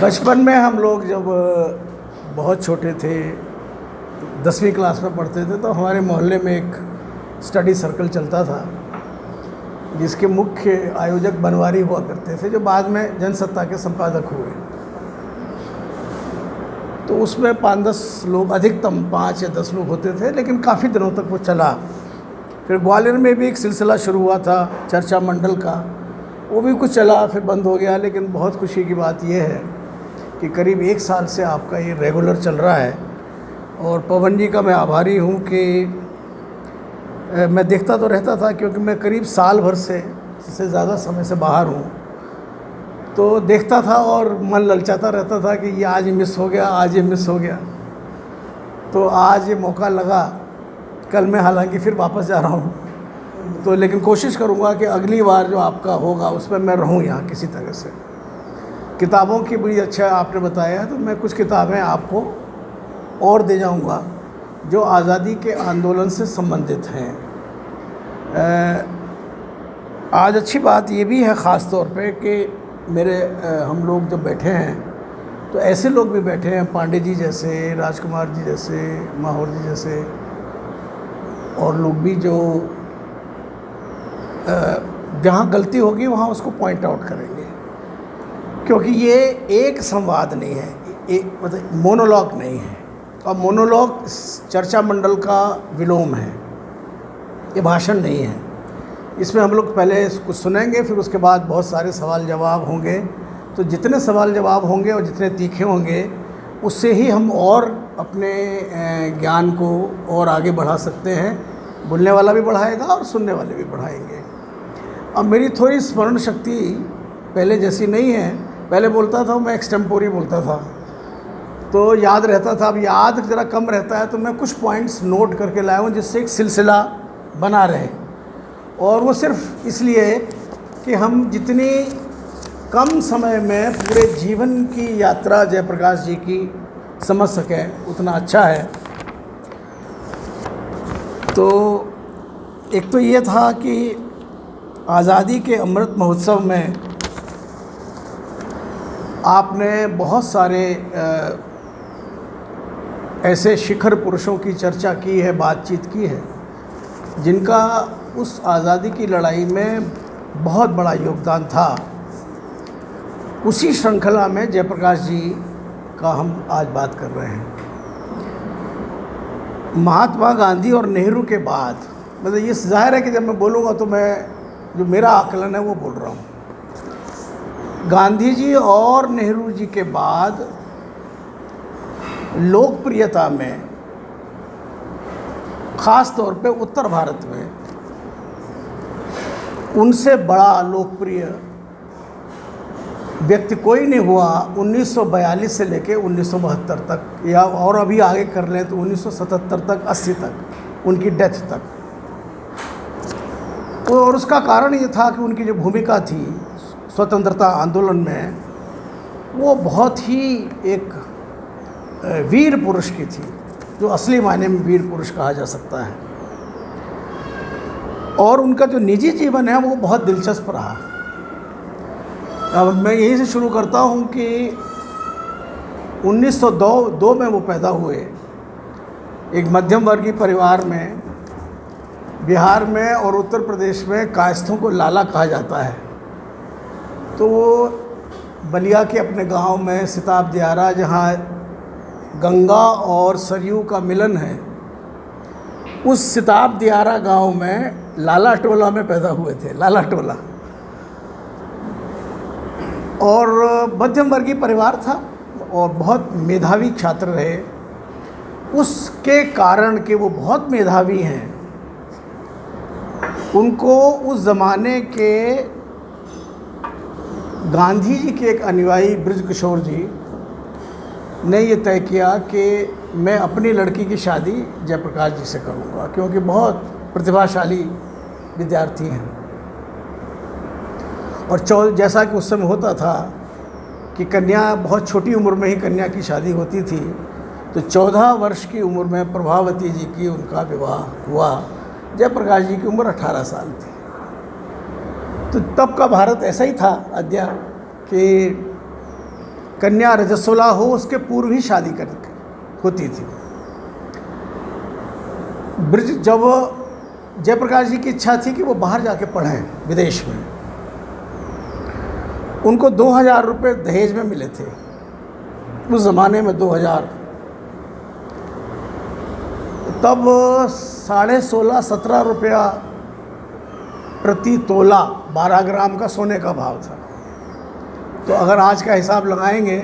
बचपन में हम लोग जब बहुत छोटे थे, 10वीं क्लास में पढ़ते थे, तो हमारे मोहल्ले में एक स्टडी सर्कल चलता था जिसके मुख्य आयोजक बनवारी हुआ करते थे, जो बाद में जनसत्ता के संपादक हुए। तो उसमें 5-10 लोग, अधिकतम 5 या 10 लोग होते थे, लेकिन काफ़ी दिनों तक वो चला। फिर ग्वालियर में भी एक सिलसिला शुरू हुआ था चर्चा मंडल का, वो भी कुछ चला, फिर बंद हो गया। लेकिन बहुत खुशी की बात यह है कि करीब 1 साल से आपका ये रेगुलर चल रहा है, और पवन जी का मैं आभारी हूँ कि मैं देखता तो रहता था, क्योंकि मैं करीब साल भर से ज़्यादा समय से बाहर हूँ, तो देखता था और मन ललचाता रहता था कि ये आज ही मिस हो गया, आज ये मिस हो गया। तो आज ये मौका लगा। कल मैं हालांकि फिर वापस जा रहा हूँ, तो लेकिन कोशिश करूँगा कि अगली बार जो आपका होगा उसमें मैं रहूँ यहाँ किसी तरह से। किताबों की बड़ी अच्छा आपने बताया, तो मैं कुछ किताबें आपको और दे जाऊँगा जो आज़ादी के आंदोलन से संबंधित हैं। आज अच्छी बात ये भी है ख़ास तौर पे कि हम लोग जब बैठे हैं तो ऐसे लोग भी बैठे हैं, पांडे जी जैसे, राजकुमार जी जैसे, माहौर जी जैसे, और लोग भी जो जहाँ गलती होगी वहाँ उसको पॉइंट आउट करेंगे, क्योंकि ये एक संवाद नहीं है, एक मतलब मोनोलॉग नहीं है। और मोनोलॉग चर्चा मंडल का विलोम है, ये भाषण नहीं है। इसमें हम लोग पहले कुछ सुनेंगे, फिर उसके बाद बहुत सारे सवाल जवाब होंगे। तो जितने सवाल जवाब होंगे और जितने तीखे होंगे, उससे ही हम और अपने ज्ञान को और आगे बढ़ा सकते हैं। बोलने वाला भी बढ़ाएगा और सुनने वाले भी बढ़ाएंगे। अब मेरी थोड़ी स्मरण शक्ति पहले जैसी नहीं है। पहले बोलता था मैं एक्सटेम्पोरी बोलता था, तो याद रहता था। अब याद ज़रा कम रहता है, तो मैं कुछ पॉइंट्स नोट करके लाया हूँ जिससे एक सिलसिला बना रहे। और वो सिर्फ इसलिए कि हम जितनी कम समय में पूरे जीवन की यात्रा जयप्रकाश जी की समझ सकें उतना अच्छा है। तो एक तो ये था कि आज़ादी के अमृत महोत्सव में आपने बहुत सारे ऐसे शिखर पुरुषों की चर्चा की है, बातचीत की है, जिनका उस आज़ादी की लड़ाई में बहुत बड़ा योगदान था। उसी श्रृंखला में जयप्रकाश जी का हम आज बात कर रहे हैं। महात्मा गांधी और नेहरू के बाद, मतलब ये ज़ाहिर है कि जब मैं बोलूँगा तो मैं जो मेरा आकलन है वो बोल रहा हूँ। गांधी जी और नेहरू जी के बाद लोकप्रियता में, ख़ास तौर पे उत्तर भारत में, उनसे बड़ा लोकप्रिय व्यक्ति कोई नहीं हुआ 1942 से लेके 1972 तक, या और अभी आगे कर लें तो 1977 तक, 80 तक, उनकी डेथ तक। और उसका कारण ये था कि उनकी जो भूमिका थी स्वतंत्रता आंदोलन में, वो बहुत ही एक वीर पुरुष की थी, जो असली मायने में वीर पुरुष कहा जा सकता है। और उनका जो निजी जीवन है वो बहुत दिलचस्प रहा। अब मैं यहीं से शुरू करता हूँ कि 1902 में वो पैदा हुए एक मध्यम वर्गीय परिवार में। बिहार में और उत्तर प्रदेश में कायस्थों को लाला कहा जाता है। तो वो बलिया के अपने गांव में सिताब दियारा, जहाँ गंगा और सरयू का मिलन है, उस सिताब दियारा गांव में लाला टोला में पैदा हुए थे, लाला टोला। और मध्यम वर्गीय परिवार था और बहुत मेधावी छात्र रहे। उसके कारण कि वो बहुत मेधावी हैं, उनको उस ज़माने के गांधी जी के एक अनुयायी बृजकिशोर जी ने ये तय किया कि मैं अपनी लड़की की शादी जयप्रकाश जी से करूँगा, क्योंकि बहुत प्रतिभाशाली विद्यार्थी हैं। और जैसा कि उस समय होता था कि कन्या, बहुत छोटी उम्र में ही कन्या की शादी होती थी, तो 14 वर्ष की उम्र में प्रभावती जी की उनका विवाह हुआ। जयप्रकाश जी की उम्र 18 साल थी। तो तब का भारत ऐसा ही था अद्या कि कन्या रजस्वला हो उसके पूर्व ही शादी कर होती थी। ब्रिज जब जयप्रकाश जी की इच्छा थी कि वो बाहर जाके पढ़ें विदेश में, उनको 2000 रुपये दहेज में मिले थे उस ज़माने में। 2000 तब 16.5-17 रुपया प्रति तोला 12 ग्राम का सोने का भाव था। तो अगर आज का हिसाब लगाएंगे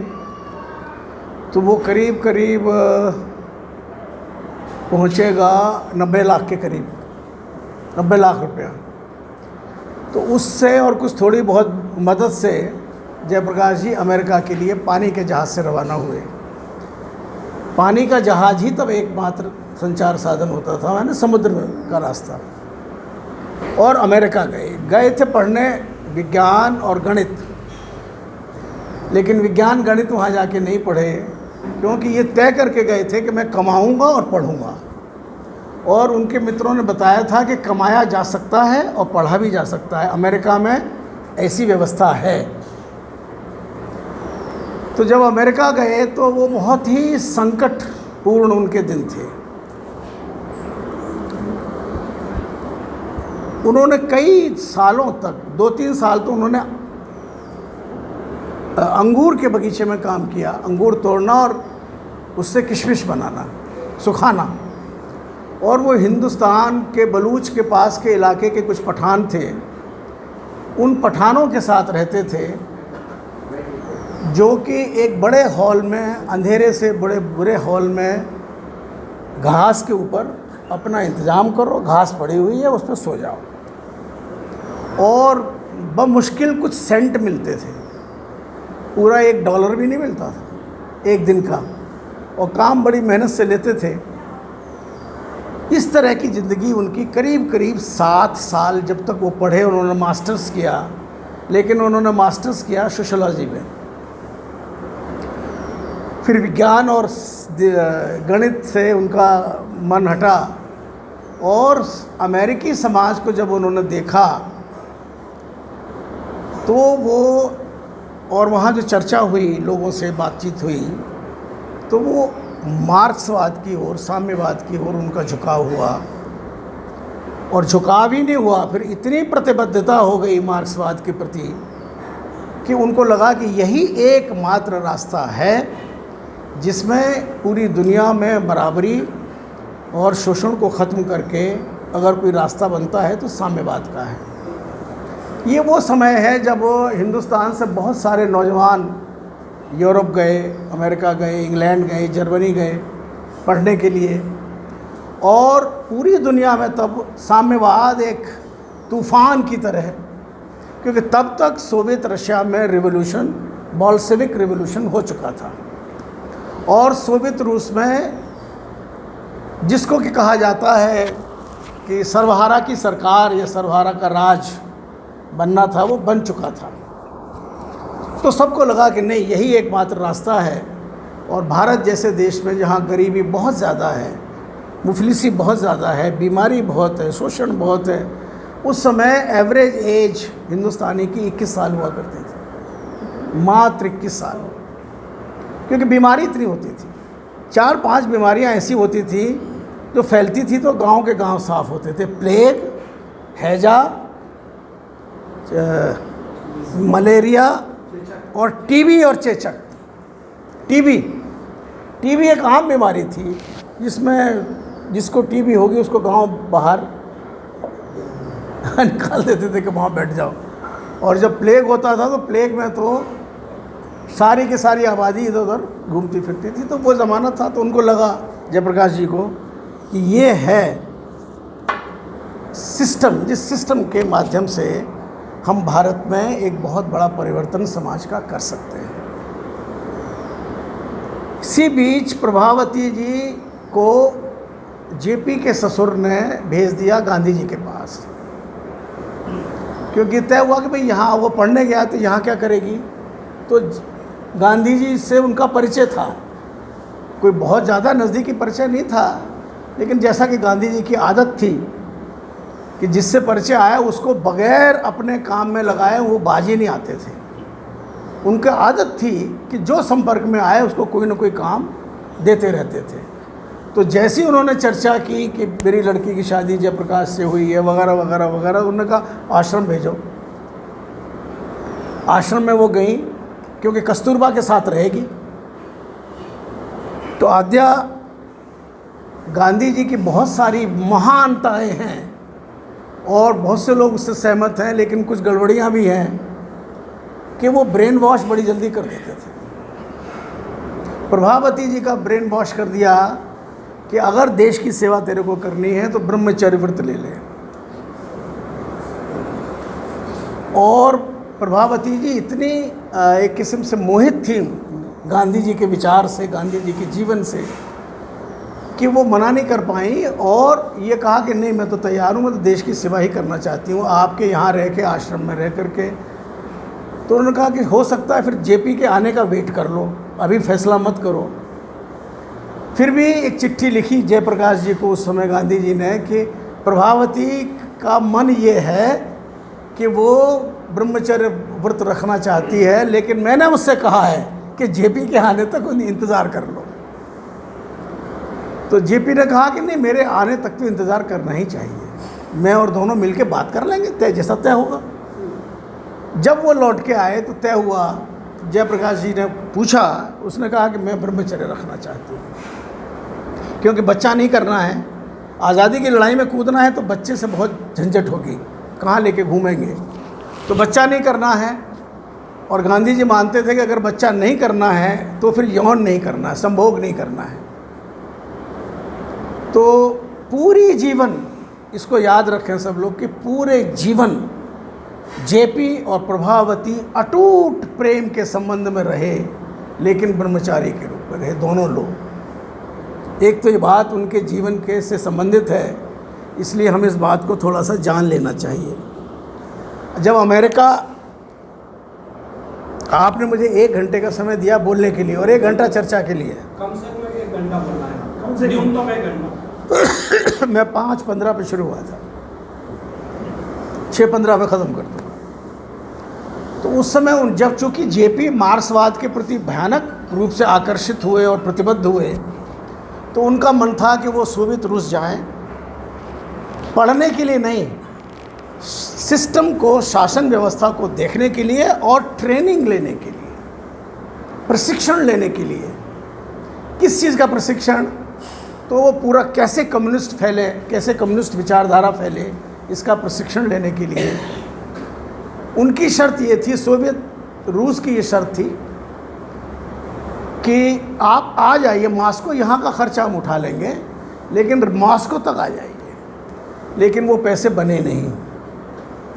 तो वो करीब करीब पहुँचेगा 90 लाख के करीब, 90 लाख रुपया। तो उससे और कुछ थोड़ी बहुत मदद से जयप्रकाश जी अमेरिका के लिए पानी के जहाज़ से रवाना हुए। पानी का जहाज़ ही तब एकमात्र संचार साधन होता था, यानी समुद्र का रास्ता। और अमेरिका गए थे पढ़ने विज्ञान और गणित, लेकिन विज्ञान गणित वहाँ जाके नहीं पढ़े, क्योंकि ये तय करके गए थे कि मैं कमाऊँगा और पढ़ूँगा। और उनके मित्रों ने बताया था कि कमाया जा सकता है और पढ़ा भी जा सकता है, अमेरिका में ऐसी व्यवस्था है। तो जब अमेरिका गए तो वो बहुत ही संकटपूर्ण उनके दिन थे। उन्होंने कई सालों तक, 2-3 साल तो उन्होंने अंगूर के बगीचे में काम किया, अंगूर तोड़ना और उससे किशमिश बनाना, सुखाना। और वो हिंदुस्तान के बलूच के पास के इलाके के कुछ पठान थे, उन पठानों के साथ रहते थे, जो कि एक बड़े हॉल में, अंधेरे से बड़े बुरे हॉल में घास के ऊपर अपना इंतज़ाम करो, घास पड़ी हुई है उस पर सो जाओ। और बमुश्किल कुछ सेंट मिलते थे, पूरा $1 भी नहीं मिलता था एक दिन का, और काम बड़ी मेहनत से लेते थे। इस तरह की ज़िंदगी उनकी करीब करीब 7 साल, जब तक वो पढ़े। उन्होंने मास्टर्स किया, लेकिन उन्होंने मास्टर्स किया सोशियोलॉजी में। फिर विज्ञान और गणित से उनका मन हटा, और अमेरिकी समाज को जब उन्होंने देखा तो वो, और वहाँ जो चर्चा हुई, लोगों से बातचीत हुई, तो वो मार्क्सवाद की ओर, साम्यवाद की ओर उनका झुकाव हुआ। और झुकाव ही नहीं हुआ, फिर इतनी प्रतिबद्धता हो गई मार्क्सवाद के प्रति कि उनको लगा कि यही एकमात्र रास्ता है जिसमें पूरी दुनिया में बराबरी और शोषण को ख़त्म करके अगर कोई रास्ता बनता है तो साम्यवाद का है। ये वो समय है जब हिंदुस्तान से बहुत सारे नौजवान यूरोप गए, अमेरिका गए, इंग्लैंड गए, जर्मनी गए पढ़ने के लिए, और पूरी दुनिया में तब साम्यवाद एक तूफ़ान की तरह, क्योंकि तब तक सोवियत रशिया में रिवॉल्यूशन, बोल्शेविक रिवॉल्यूशन हो चुका था। और सोवियत रूस में, जिसको कि कहा जाता है कि सर्वहारा की सरकार या सर्वहारा का राज बनना था, वो बन चुका था। तो सबको लगा कि नहीं, यही एकमात्र रास्ता है। और भारत जैसे देश में जहाँ गरीबी बहुत ज़्यादा है, मुफलिसी बहुत ज़्यादा है, बीमारी बहुत है, शोषण बहुत है, उस समय एवरेज एज हिंदुस्तानी की 21 साल हुआ करती थी, मात्र 21 साल, क्योंकि बीमारी इतनी होती थी। 4-5 बीमारियाँ ऐसी होती थी जो फैलती थी तो गांव के गांव साफ़ होते थे। प्लेग, हैजा, मलेरिया और टीबी और चेचक। टीबी एक आम बीमारी थी जिसमें जिसको टीबी होगी उसको गांव बाहर निकाल देते थे कि वहाँ बैठ जाओ। और जब प्लेग होता था तो प्लेग में तो सारी की सारी आबादी इधर उधर घूमती फिरती थी। तो वो ज़माना था, तो उनको लगा जयप्रकाश जी को कि ये है सिस्टम, जिस सिस्टम के माध्यम से हम भारत में एक बहुत बड़ा परिवर्तन समाज का कर सकते हैं। इसी बीच प्रभावती जी को जेपी के ससुर ने भेज दिया गांधी जी के पास, क्योंकि तय हुआ कि भाई यहाँ वो पढ़ने गया तो यहाँ क्या करेगी। तो गांधी जी से उनका परिचय था, कोई बहुत ज़्यादा नज़दीकी परिचय नहीं था, लेकिन जैसा कि गांधी जी की आदत थी कि जिससे परिचय आया उसको बगैर अपने काम में लगाए वो बाजी नहीं आते थे। उनकी आदत थी कि जो संपर्क में आए उसको कोई ना कोई काम देते रहते थे। तो जैसे ही उन्होंने चर्चा की कि मेरी लड़की की शादी जयप्रकाश से हुई है वगैरह वगैरह वगैरह, उन्होंने कहा आश्रम भेजो। आश्रम में वो गई क्योंकि कस्तूरबा के साथ रहेगी। तो आद्या गांधी जी की बहुत सारी महानताएं हैं और बहुत से लोग उससे सहमत हैं, लेकिन कुछ गड़बड़ियां भी हैं कि वो ब्रेन वॉश बड़ी जल्दी कर देते थे। प्रभावती जी का ब्रेन वॉश कर दिया कि अगर देश की सेवा तेरे को करनी है तो ब्रह्मचर्य व्रत ले ले। और प्रभावती जी इतनी एक किस्म से मोहित थी गांधी जी के विचार से, गांधी जी के जीवन से, कि वो मना नहीं कर पाई और ये कहा कि नहीं मैं तो तैयार हूँ, मैं तो देश की सेवा ही करना चाहती हूँ आपके यहाँ रह के, आश्रम में रह करके। तो उन्होंने कहा कि हो सकता है फिर जेपी के आने का वेट कर लो, अभी फैसला मत करो। फिर भी एक चिट्ठी लिखी जयप्रकाश जी को उस समय गांधी जी ने कि प्रभावती का मन ये है कि वो ब्रह्मचर्य व्रत रखना चाहती है, लेकिन मैंने उससे कहा है कि जेपी के आने तक उन्हें इंतज़ार कर लो। तो जेपी ने कहा कि नहीं, मेरे आने तक तो इंतज़ार करना ही चाहिए, मैं और दोनों मिलके बात कर लेंगे, तय जैसा तय होगा। जब वो लौट के आए तो तय हुआ। जयप्रकाश जी ने पूछा, उसने कहा कि मैं ब्रह्मचर्य रखना चाहती हूँ क्योंकि बच्चा नहीं करना है, आज़ादी की लड़ाई में कूदना है तो बच्चे से बहुत झंझट होगी, कहाँ लेके घूमेंगे, तो बच्चा नहीं करना है। और गांधी जी मानते थे कि अगर बच्चा नहीं करना है तो फिर यौन नहीं करना है, संभोग नहीं करना है। तो पूरी जीवन, इसको याद रखें सब लोग कि पूरे जीवन जेपी और प्रभावती अटूट प्रेम के संबंध में रहे, लेकिन ब्रह्मचारी के रूप में रहे दोनों लोग। एक तो ये बात उनके जीवन के से संबंधित है, इसलिए हम इस बात को थोड़ा सा जान लेना चाहिए। जब अमेरिका, आपने मुझे 1 घंटे का समय दिया बोलने के लिए और 1 घंटा चर्चा के लिए, कम से कम 1 घंटा बोलना है, कम से कम 1 घंटा। मैं 5:15 पे शुरू हुआ था, 6:15 पे ख़त्म कर दूँगा। तो उस समय जब चूँकि जेपी मार्क्सवाद के प्रति भयानक रूप से आकर्षित हुए और प्रतिबद्ध हुए, तो उनका मन था कि वो सोवियत रूस जाएं, पढ़ने के लिए नहीं, सिस्टम को, शासन व्यवस्था को देखने के लिए और ट्रेनिंग लेने के लिए, प्रशिक्षण लेने के लिए। किस चीज़ का प्रशिक्षण? तो वो पूरा कैसे कम्युनिस्ट फैले, कैसे कम्युनिस्ट विचारधारा फैले, इसका प्रशिक्षण लेने के लिए उनकी शर्त ये थी, सोवियत रूस की ये शर्त थी कि आप आ जाइए मॉस्को, यहाँ का खर्चा हम उठा लेंगे, लेकिन मॉस्को तक आ जाइए। लेकिन वो पैसे बने नहीं,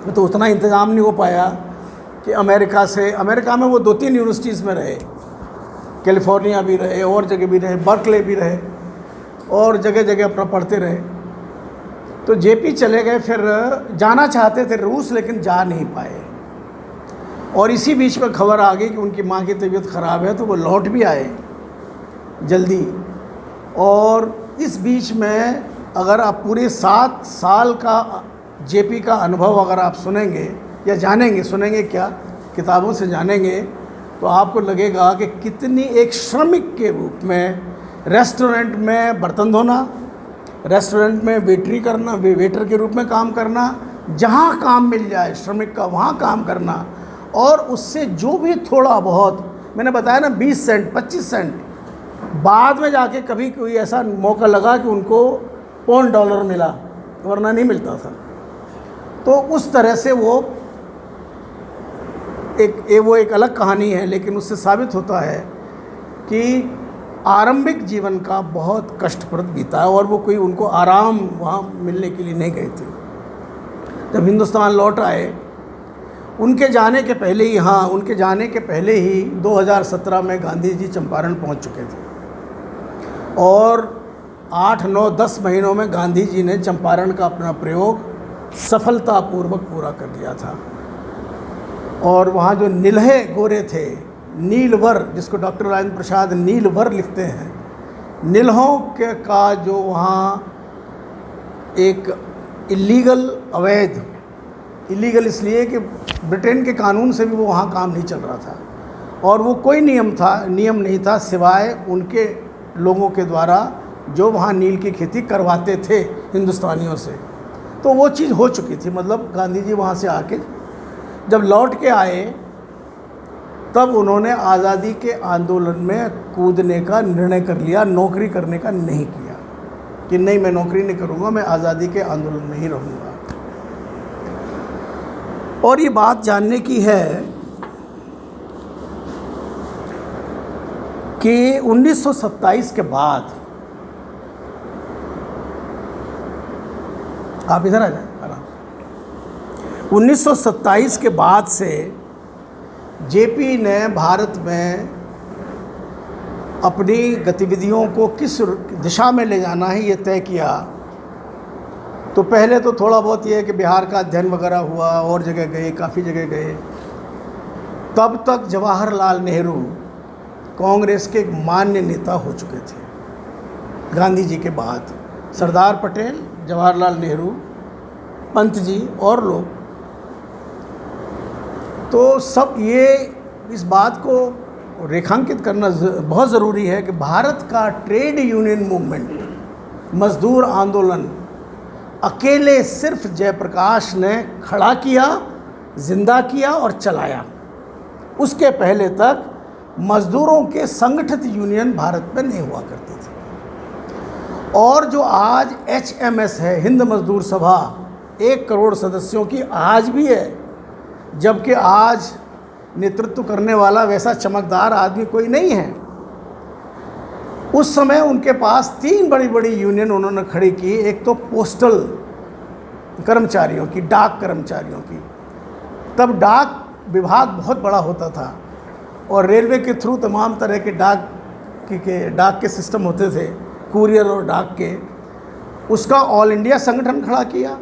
तो उतना इंतज़ाम नहीं हो पाया कि अमेरिका में वो 2-3 यूनिवर्सिटीज़ में रहे, कैलिफोर्निया भी रहे और जगह भी रहे, बर्कले भी रहे और जगह जगह अपना पढ़ते रहे। तो जेपी चले गए, फिर जाना चाहते थे रूस, लेकिन जा नहीं पाए। और इसी बीच में खबर आ गई कि उनकी माँ की तबीयत ख़राब है, तो वो लौट भी आए जल्दी। और इस बीच में अगर आप पूरे 7 साल का जेपी का अनुभव अगर आप सुनेंगे या जानेंगे, सुनेंगे क्या, किताबों से जानेंगे, तो आपको लगेगा कि कितनी एक श्रमिक के रूप में रेस्टोरेंट में बर्तन धोना, रेस्टोरेंट में वेटरी करना, वेटर के रूप में काम करना, जहाँ काम मिल जाए श्रमिक का वहाँ काम करना, और उससे जो भी थोड़ा बहुत, मैंने बताया ना 20 सेंट 25 सेंट, बाद में जाके कभी कोई ऐसा मौका लगा कि उनको $5 मिला, वरना नहीं मिलता था। तो उस तरह से वो एक अलग कहानी है, लेकिन उससे साबित होता है कि आरंभिक जीवन का बहुत कष्टप्रद बीता है और वो कोई उनको आराम वहाँ मिलने के लिए नहीं गए थे। जब हिंदुस्तान लौट आए, उनके जाने के पहले ही, हाँ उनके जाने के पहले ही 2017 में गांधी जी चंपारण पहुँच चुके थे और 8, 9, 10 महीनों में गांधी जी ने चंपारण का अपना प्रयोग सफलतापूर्वक पूरा कर लिया था। और वहाँ जो नीलहे गोरे थे, नीलवर, जिसको डॉक्टर राजेंद्र प्रसाद नीलवर लिखते हैं, नीलहों के का जो वहाँ एक इलीगल इसलिए कि ब्रिटेन के कानून से भी वो वहाँ काम नहीं चल रहा था, और वो कोई नियम नहीं था सिवाय उनके लोगों के द्वारा जो वहाँ नील की खेती करवाते थे हिंदुस्तानियों से। तो वो चीज़ हो चुकी थी। मतलब गांधी जी वहाँ से आके जब लौट के आए तब उन्होंने आज़ादी के आंदोलन में कूदने का निर्णय कर लिया, नौकरी करने का नहीं किया कि नहीं मैं नौकरी नहीं करूँगा, मैं आज़ादी के आंदोलन में ही रहूँगा। और ये बात जानने की है कि 1927 के बाद, आप इधर आ जाए आराम से, 1927 के बाद से जेपी ने भारत में अपनी गतिविधियों को किस दिशा में ले जाना है ये तय किया। तो पहले तो थोड़ा बहुत ये है कि बिहार का अध्ययन वगैरह हुआ, और जगह गए, काफ़ी जगह गए। तब तक जवाहरलाल नेहरू कांग्रेस के एक मान्य नेता हो चुके थे। गांधी जी के बाद सरदार पटेल, जवाहरलाल नेहरू, पंत जी और लोग, तो सब ये इस बात को रेखांकित करना बहुत ज़रूरी है कि भारत का ट्रेड यूनियन मूवमेंट, मजदूर आंदोलन अकेले सिर्फ जयप्रकाश ने खड़ा किया, जिंदा किया और चलाया। उसके पहले तक मजदूरों के संगठित यूनियन भारत में नहीं हुआ करते थे। और जो आज HMS है, हिंद मजदूर सभा, 1 करोड़ सदस्यों की आज भी है, जबकि आज नेतृत्व करने वाला वैसा चमकदार आदमी कोई नहीं है। उस समय उनके पास 3 बड़ी बड़ी यूनियन उन्होंने खड़ी की। एक तो पोस्टल कर्मचारियों की, डाक कर्मचारियों की। तब डाक विभाग बहुत बड़ा होता था और रेलवे के थ्रू तमाम तरह के डाक के सिस्टम होते थे, कुरियर और डाक के। उसका ऑल इंडिया संगठन खड़ा किया।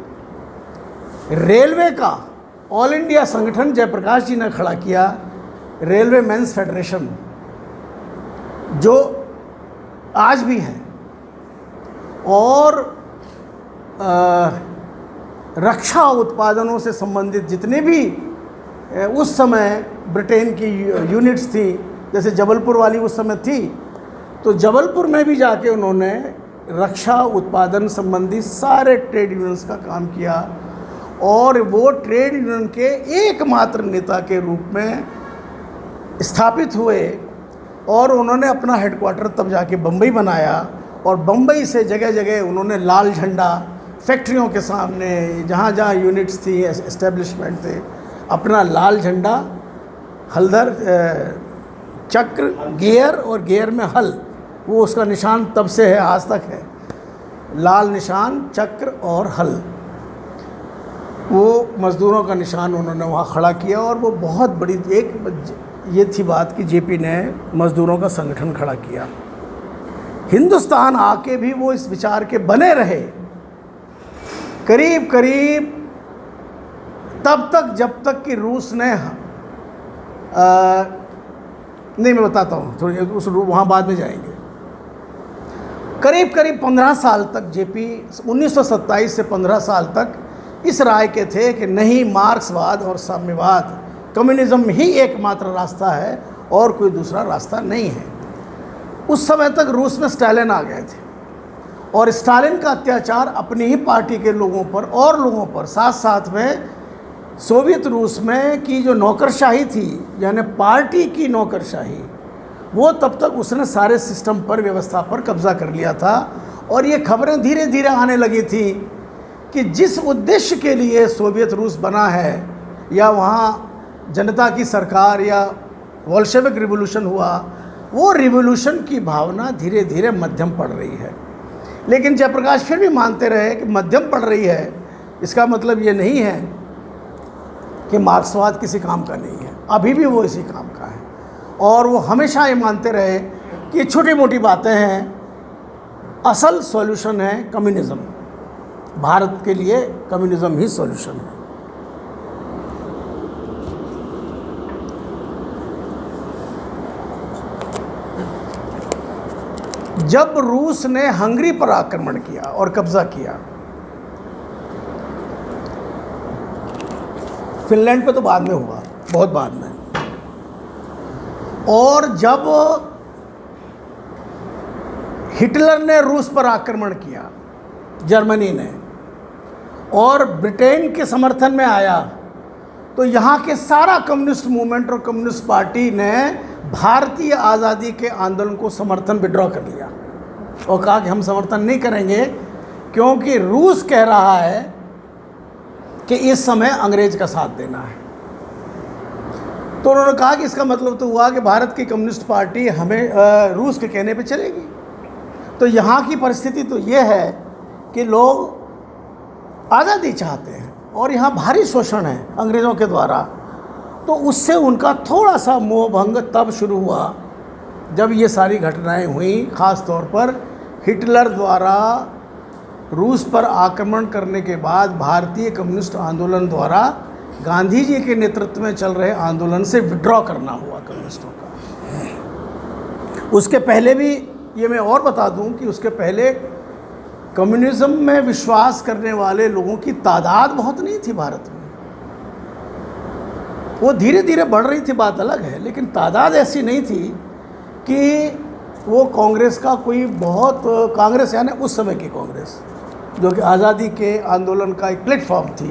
रेलवे का ऑल इंडिया संगठन जयप्रकाश जी ने खड़ा किया, रेलवे मेंस फेडरेशन, जो आज भी है। और रक्षा उत्पादनों से संबंधित जितने भी उस समय ब्रिटेन की यूनिट्स थी, जैसे जबलपुर वाली उस समय थी, तो जबलपुर में भी जाके उन्होंने रक्षा उत्पादन संबंधी सारे ट्रेड यूनियंस का काम किया। और वो ट्रेड यूनियन के एकमात्र नेता के रूप में स्थापित हुए और उन्होंने अपना हेडक्वार्टर तब जाके बम्बई बनाया। और बम्बई से जगह जगह उन्होंने लाल झंडा फैक्ट्रियों के सामने, जहाँ जहाँ यूनिट्स थी, एस्टेब्लिशमेंट थे, अपना लाल झंडा, हलदर चक्र, गियर और गियर में हल, वो उसका निशान तब से है, आज तक है, लाल निशान, चक्र और हल, वो मज़दूरों का निशान उन्होंने वहाँ खड़ा किया। और वो बहुत बड़ी एक ये थी बात कि जेपी ने मज़दूरों का संगठन खड़ा किया। हिंदुस्तान आके भी वो इस विचार के बने रहे करीब करीब तब तक जब तक कि रूस ने नहीं, मैं बताता हूँ थोड़ी, उस वहाँ बाद में जाएंगे। करीब करीब 15 साल तक जेपी 1927 से 15 साल तक इस राय के थे कि नहीं, मार्क्सवाद और साम्यवाद, कम्युनिज्म ही एकमात्र रास्ता है और कोई दूसरा रास्ता नहीं है। उस समय तक रूस में स्टालिन आ गए थे और स्टालिन का अत्याचार अपनी ही पार्टी के लोगों पर और लोगों पर, साथ साथ में सोवियत रूस में की जो नौकरशाही थी, यानी पार्टी की नौकरशाही, वो तब तक उसने सारे सिस्टम पर, व्यवस्था पर कब्ज़ा कर लिया था। और ये खबरें धीरे धीरे आने लगी थी कि जिस उद्देश्य के लिए सोवियत रूस बना है, या वहाँ जनता की सरकार या बोल्शेविक रिवॉल्यूशन हुआ, वो रिवॉल्यूशन की भावना धीरे धीरे मध्यम पड़ रही है। लेकिन जयप्रकाश फिर भी मानते रहे कि मध्यम पड़ रही है, इसका मतलब ये नहीं है कि मार्क्सवाद किसी काम का नहीं है, अभी भी वो इसी काम का है। और वो हमेशा ये मानते रहे कि छोटी मोटी बातें हैं, असल सॉल्यूशन है कम्युनिज़्म। भारत के लिए कम्युनिज़्म ही सॉल्यूशन है। जब रूस ने हंगरी पर आक्रमण किया और कब्जा किया, फिनलैंड पे तो बाद में हुआ, बहुत बाद में, और जब हिटलर ने रूस पर आक्रमण किया, जर्मनी ने, और ब्रिटेन के समर्थन में आया, तो यहाँ के सारा कम्युनिस्ट मूवमेंट और कम्युनिस्ट पार्टी ने भारतीय आज़ादी के आंदोलन को समर्थन विड्रॉ कर लिया और कहा कि हम समर्थन नहीं करेंगे, क्योंकि रूस कह रहा है कि इस समय अंग्रेज का साथ देना है। तो उन्होंने कहा कि इसका मतलब तो हुआ कि भारत की कम्युनिस्ट पार्टी हमें रूस के कहने पे चलेगी। तो यहाँ की परिस्थिति तो ये है कि लोग आज़ादी चाहते हैं और यहाँ भारी शोषण है अंग्रेज़ों के द्वारा। तो उससे उनका थोड़ा सा मोह भंग तब शुरू हुआ जब ये सारी घटनाएं हुई, ख़ास तौर पर हिटलर द्वारा रूस पर आक्रमण करने के बाद भारतीय कम्युनिस्ट आंदोलन द्वारा गांधी जी के नेतृत्व में चल रहे आंदोलन से विड्रॉ करना हुआ कम्युनिस्टों का। उसके पहले भी ये मैं और बता दूं कि उसके पहले कम्युनिज्म में विश्वास करने वाले लोगों की तादाद बहुत नहीं थी भारत में। वो धीरे धीरे बढ़ रही थी, बात अलग है, लेकिन तादाद ऐसी नहीं थी कि वो कांग्रेस का कोई बहुत, कांग्रेस यानी उस समय की कांग्रेस जो कि आज़ादी के आंदोलन का एक प्लेटफॉर्म थी,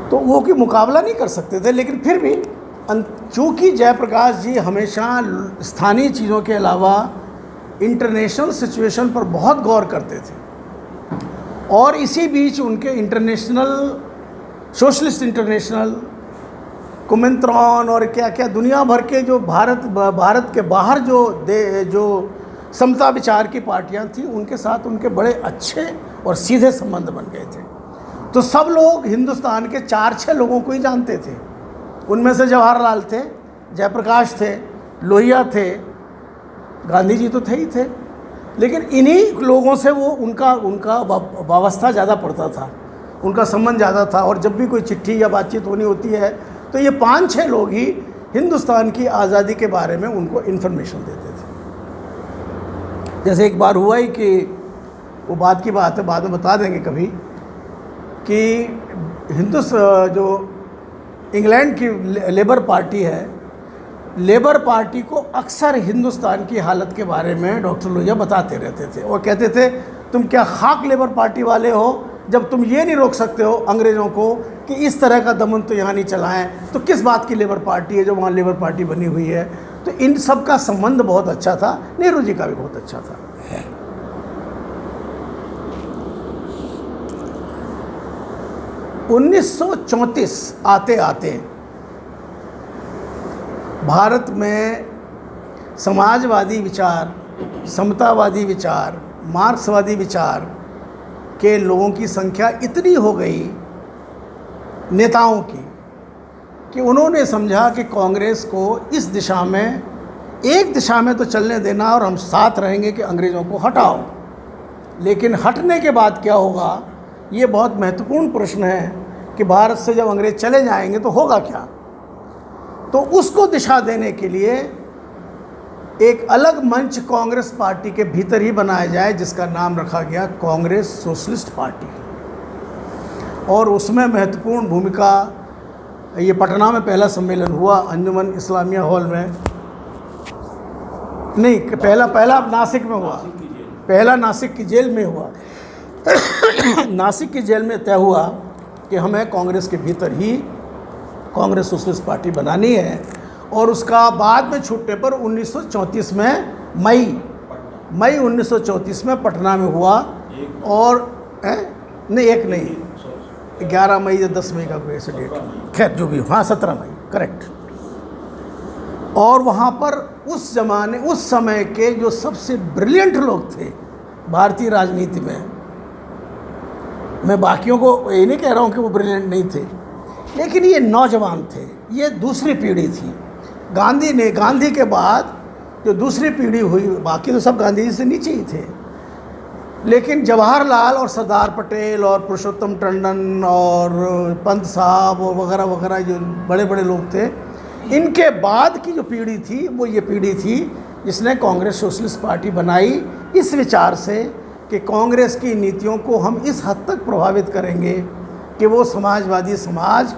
तो वो की मुकाबला नहीं कर सकते थे। लेकिन फिर भी चूँकि जयप्रकाश जी हमेशा स्थानीय चीज़ों के अलावा इंटरनेशनल सिचुएशन पर बहुत गौर करते थे, और इसी बीच उनके इंटरनेशनल, सोशलिस्ट इंटरनेशनल, कुमिंत्रण और क्या क्या दुनिया भर के जो भारत के बाहर जो समता विचार की पार्टियां थी, उनके साथ उनके बड़े अच्छे और सीधे संबंध बन गए थे। तो सब लोग हिंदुस्तान के 4-6 लोगों को ही जानते थे। उनमें से जवाहरलाल थे, जयप्रकाश थे, लोहिया थे, गांधी जी तो थे ही थे, लेकिन इन्हीं लोगों से वो उनका वावस्था ज़्यादा पड़ता था, उनका संबंध ज़्यादा था। और जब भी कोई चिट्ठी या बातचीत होनी होती है तो ये 5-6 लोग ही हिंदुस्तान की आज़ादी के बारे में उनको इन्फॉर्मेशन देते थे। जैसे एक बार हुआ ही कि वो बात की बात है, बाद में बता देंगे कभी, कि जो इंग्लैंड की लेबर पार्टी है, लेबर पार्टी को अक्सर हिंदुस्तान की हालत के बारे में डॉक्टर लोहिया बताते रहते थे और कहते थे तुम क्या खाक लेबर पार्टी वाले हो, जब तुम ये नहीं रोक सकते हो अंग्रेज़ों को कि इस तरह का दमन तो यहाँ नहीं चलाएं, तो किस बात की लेबर पार्टी है जो वहाँ लेबर पार्टी बनी हुई है। तो इन सब का संबंध बहुत अच्छा था, नेहरू जी का भी बहुत अच्छा था। 1934 आते आते भारत में समाजवादी विचार, समतावादी विचार, मार्क्सवादी विचार के लोगों की संख्या इतनी हो गई, नेताओं की, कि उन्होंने समझा कि कांग्रेस को इस दिशा में, एक दिशा में तो चलने देना और हम साथ रहेंगे कि अंग्रेज़ों को हटाओ, लेकिन हटने के बाद क्या होगा, ये बहुत महत्वपूर्ण प्रश्न है कि भारत से जब अंग्रेज़ चले जाएंगे तो होगा क्या। तो उसको दिशा देने के लिए एक अलग मंच कांग्रेस पार्टी के भीतर ही बनाया जाए, जिसका नाम रखा गया कांग्रेस सोशलिस्ट पार्टी। और उसमें महत्वपूर्ण भूमिका, ये पटना में पहला सम्मेलन हुआ अंजुमन इस्लामिया हॉल में, नहीं पहला नासिक में हुआ, पहला नासिक की जेल में हुआ। नासिक की जेल में तय हुआ कि हमें कांग्रेस के भीतर ही कांग्रेस सोशलिस्ट पार्टी बनानी है। और उसका बाद में छूटने पर 1934 में मई 1934 में पटना में हुआ। और नहीं, एक नहीं, 11 मई या 10 मई का कोई ऐसे डेट, खैर जो भी, हाँ 17 मई, करेक्ट। और वहाँ पर उस समय के जो सबसे ब्रिलियंट लोग थे भारतीय राजनीति में, मैं बाकियों को ये नहीं कह रहा हूँ कि वो ब्रिलियंट नहीं थे, लेकिन ये नौजवान थे, ये दूसरी पीढ़ी थी। गांधी के बाद जो दूसरी पीढ़ी हुई, बाकी तो सब गांधी जी से नीचे ही थे, लेकिन जवाहरलाल और सरदार पटेल और पुरुषोत्तम टंडन और पंत साहब और वगैरह वगैरह जो बड़े बड़े लोग थे, इनके बाद की जो पीढ़ी थी वो ये पीढ़ी थी जिसने कांग्रेस सोशलिस्ट पार्टी बनाई, इस विचार से कि कांग्रेस की नीतियों को हम इस हद तक प्रभावित करेंगे कि वो समाजवादी समाज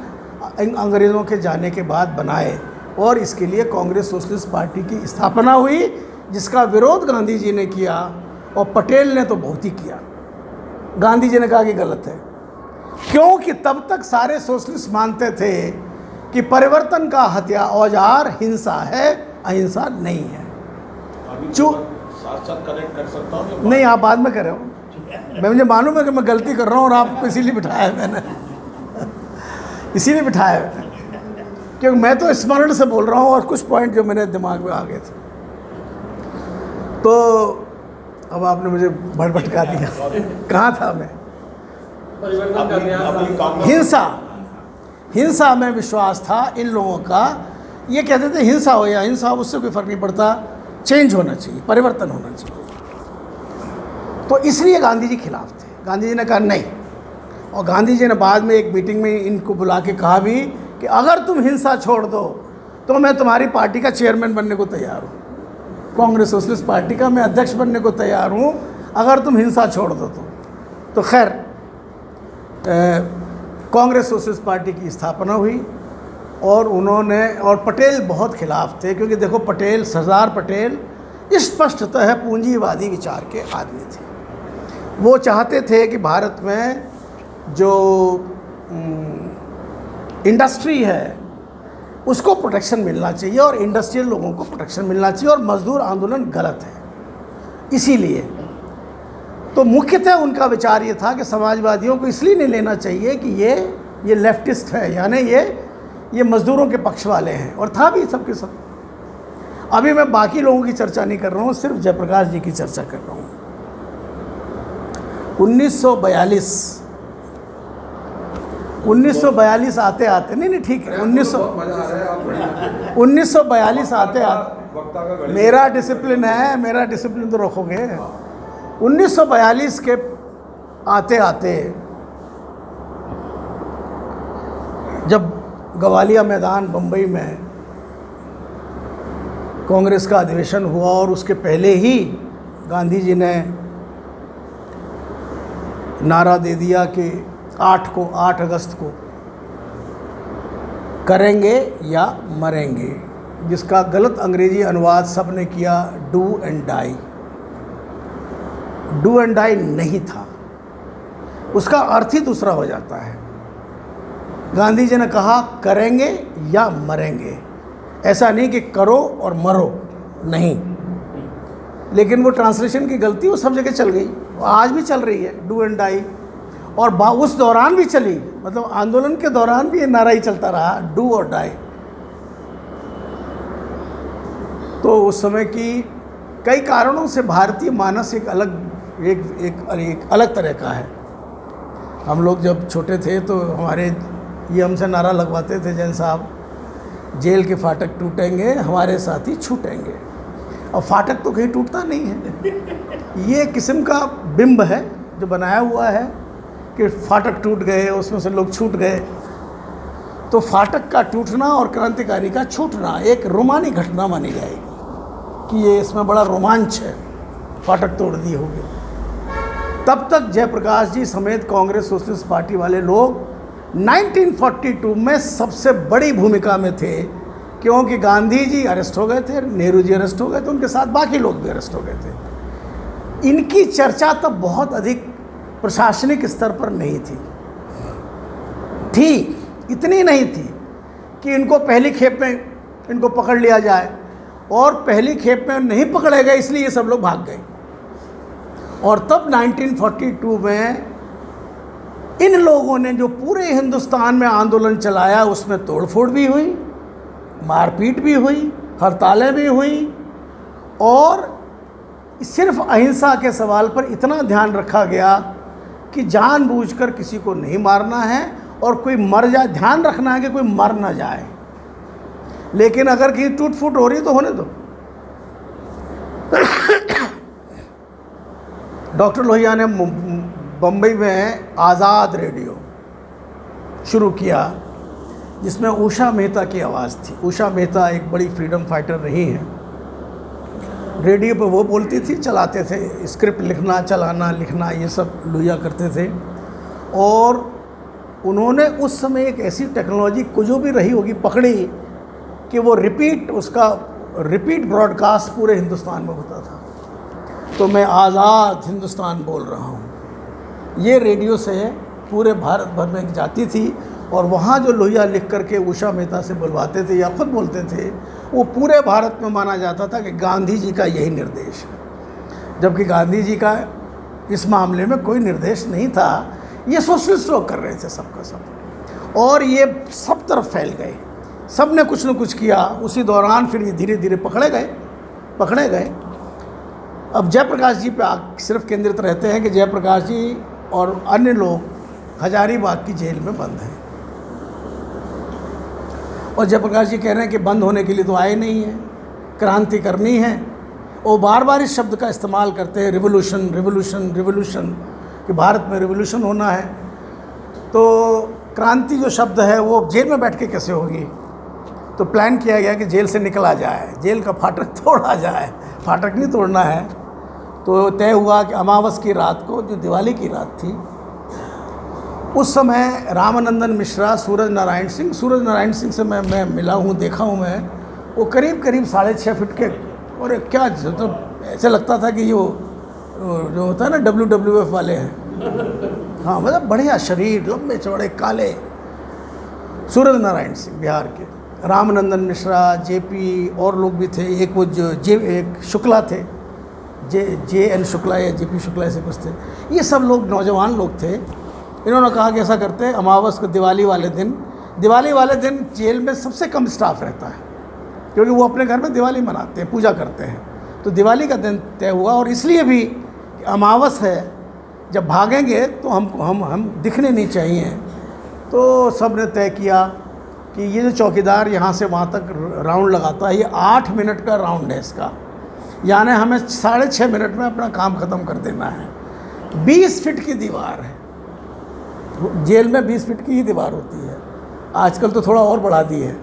अंग्रेज़ों के जाने के बाद बनाए। और इसके लिए कांग्रेस सोशलिस्ट पार्टी की स्थापना हुई, जिसका विरोध गांधी जी ने किया और पटेल ने तो बहुत ही किया। गांधी जी ने कहा कि गलत है, क्योंकि तब तक सारे सोशलिस्ट मानते थे कि परिवर्तन का हथियार औजार हिंसा है, अहिंसा नहीं है। साथ साथ कनेक्ट कर सकता हूँ नहीं, आप बाद में कर रहे हो, मैं मुझे मालूम है कि मैं गलती कर रहा हूँ और आपको इसीलिए बिठाया है मैंने इसीलिए बिठाया है क्योंकि मैं तो स्मरण से बोल रहा हूँ और कुछ पॉइंट जो मेरे दिमाग में आ गए थे। तो अब आपने मुझे भटका दिया कहाँ था मैं? हिंसा में विश्वास था इन लोगों का। ये कहते थे हिंसा हो या हिंसा, उससे कोई फर्क नहीं पड़ता, चेंज होना चाहिए, परिवर्तन होना चाहिए। तो इसलिए गांधी जी खिलाफ थे। गांधी जी ने कहा नहीं, और गांधी जी ने बाद में एक मीटिंग में इनको बुला के कहा भी कि अगर तुम हिंसा छोड़ दो तो मैं तुम्हारी पार्टी का चेयरमैन बनने को तैयार हूँ, कांग्रेस सोशलिस्ट पार्टी का मैं अध्यक्ष बनने को तैयार हूँ, अगर तुम हिंसा छोड़ दो तो खैर कांग्रेस सोशलिस्ट पार्टी की स्थापना हुई। और उन्होंने, और पटेल बहुत खिलाफ थे, क्योंकि देखो पटेल, सरदार पटेल स्पष्टतः पूंजीवादी विचार के आदमी थे। वो चाहते थे कि भारत में जो इंडस्ट्री है उसको प्रोटेक्शन मिलना चाहिए और इंडस्ट्रियल लोगों को प्रोटेक्शन मिलना चाहिए, और मजदूर आंदोलन गलत है। इसीलिए तो मुख्यतः उनका विचार ये था कि समाजवादियों को इसलिए नहीं लेना चाहिए कि ये लेफ्टिस्ट है, यानी ये मज़दूरों के पक्ष वाले हैं, और था भी सब के सब। अभी मैं बाकी लोगों की चर्चा नहीं कर रहा हूँ, सिर्फ जयप्रकाश जी की चर्चा कर रहा हूँ। 1942 आते आते नहीं ठीक है, 1942 आते आते, मेरा डिसिप्लिन तो रखोगे। 1942 के आते आते जब ग्वालियर मैदान बम्बई में कांग्रेस का अधिवेशन हुआ, और उसके पहले ही गांधी जी ने नारा दे दिया कि 8 अगस्त को करेंगे या मरेंगे, जिसका गलत अंग्रेजी अनुवाद सब ने किया do and die. Do and die नहीं था, उसका अर्थ ही दूसरा हो जाता है। गांधी जी ने कहा करेंगे या मरेंगे, ऐसा नहीं कि करो और मरो, नहीं। लेकिन वो ट्रांसलेशन की गलती वो सब जगह चल गई, आज भी चल रही है डू एंड डाई, और उस दौरान भी चली, मतलब आंदोलन के दौरान भी ये नारा ही चलता रहा, डू और डाई। तो उस समय की कई कारणों से भारतीय मानस एक अलग तरह का है। हम लोग जब छोटे थे तो ये हमसे नारा लगवाते थे, जैन साहब, जेल के फाटक टूटेंगे, हमारे साथी छूटेंगे। और फाटक तो कहीं टूटता नहीं है, ये किस्म का बिंब है जो बनाया हुआ है कि फाटक टूट गए, उसमें से लोग छूट गए। तो फाटक का टूटना और क्रांतिकारी का छूटना एक रोमानी घटना मानी जाएगी कि ये इसमें बड़ा रोमांच है, फाटक तोड़ दिए होंगे। तब तक जयप्रकाश जी समेत कांग्रेस सोशलिस्ट पार्टी वाले लोग 1942 में सबसे बड़ी भूमिका में थे, क्योंकि गांधी जी अरेस्ट हो गए थे, नेहरू जी अरेस्ट हो गए थे, उनके साथ बाकी लोग भी अरेस्ट हो गए थे। इनकी चर्चा तब बहुत अधिक प्रशासनिक स्तर पर नहीं थी, इतनी नहीं थी कि इनको पहली खेप में इनको पकड़ लिया जाए, और पहली खेप में नहीं पकड़े गए इसलिए ये सब लोग भाग गए। और तब 1942 में इन लोगों ने जो पूरे हिंदुस्तान में आंदोलन चलाया, उसमें तोड़फोड़ भी हुई, मारपीट भी हुई, हड़तालें भी हुई, और सिर्फ अहिंसा के सवाल पर इतना ध्यान रखा गया कि जानबूझकर किसी को नहीं मारना है, और कोई मर जाए, ध्यान रखना है कि कोई मर ना जाए, लेकिन अगर कहीं टूट फूट हो रही तो होने दो। डॉक्टर लोहिया ने बम्बई में आज़ाद रेडियो शुरू किया, जिसमें उषा मेहता की आवाज़ थी। उषा मेहता एक बड़ी फ्रीडम फाइटर रही हैं। रेडियो पे वो बोलती थी, चलाते थे, स्क्रिप्ट लिखना, चलाना, लिखना, ये सब लोहिया करते थे। और उन्होंने उस समय एक ऐसी टेक्नोलॉजी को जो भी रही होगी पकड़ी कि वो उसका रिपीट ब्रॉडकास्ट पूरे हिंदुस्तान में होता था। तो मैं आज़ाद हिंदुस्तान बोल रहा हूँ, ये रेडियो से पूरे भारत भर में जाती थी। और वहाँ जो लोहिया लिख करके उषा मेहता से बुलवाते थे या खुद बोलते थे, वो पूरे भारत में माना जाता था कि गांधी जी का यही निर्देश है, जबकि गांधी जी का इस मामले में कोई निर्देश नहीं था। ये सोशलिस्ट लोग कर रहे थे सबका सब, और ये सब तरफ फैल गए, सब ने कुछ न कुछ किया। उसी दौरान फिर ये धीरे धीरे पकड़े गए। अब जयप्रकाश जी पे सिर्फ केंद्रित रहते हैं कि जयप्रकाश जी और अन्य लोग हजारीबाग की जेल में बंद हैं, और जयप्रकाश जी कह रहे हैं कि बंद होने के लिए तो आए नहीं हैं, क्रांति करनी है। वो बार बार इस शब्द का इस्तेमाल करते हैं, रिवोल्यूशन रिवोल्यूशन रिवोल्यूशन, कि भारत में रिवोल्यूशन होना है। तो क्रांति जो शब्द है वो जेल में बैठ के कैसे होगी? तो प्लान किया गया कि जेल से निकला जाए, जेल का फाटक तोड़ा जाए। फाटक नहीं तोड़ना है। तो तय हुआ कि अमावस की रात को, जो दिवाली की रात थी, उस समय रामानंदन मिश्रा, सूरज नारायण सिंह से मैं मिला हूँ, देखा हूँ मैं, वो करीब 6.5 फीट के, और क्या तो ऐसे लगता था कि ये जो होता है ना WWF वाले हैं, हाँ मतलब बढ़िया शरीर, लंबे चौड़े काले। सूरज नारायण सिंह बिहार के, रामानंदन मिश्रा, JP और लोग भी थे, एक वो एक शुक्ला थे, JN शुक्ला या JP शुक्ला ऐसे कुछ थे। ये सब लोग नौजवान लोग थे। इन्होंने कहा कि ऐसा करते हैं, अमावस को दिवाली वाले दिन जेल में सबसे कम स्टाफ रहता है, क्योंकि वो अपने घर में दिवाली मनाते हैं, पूजा करते हैं। तो दिवाली का दिन तय हुआ, और इसलिए भी अमावस है, जब भागेंगे तो हम दिखने नहीं चाहिए। तो सब ने तय किया कि ये जो चौकीदार यहाँ से वहाँ तक राउंड लगाता है, ये 8 मिनट का राउंड है इसका, यानी हमें 6.5 मिनट में अपना काम ख़त्म कर देना है। 20 फीट की दीवार है, जेल में 20 फीट की ही दीवार होती है, आजकल तो थोड़ा और बढ़ा दी है।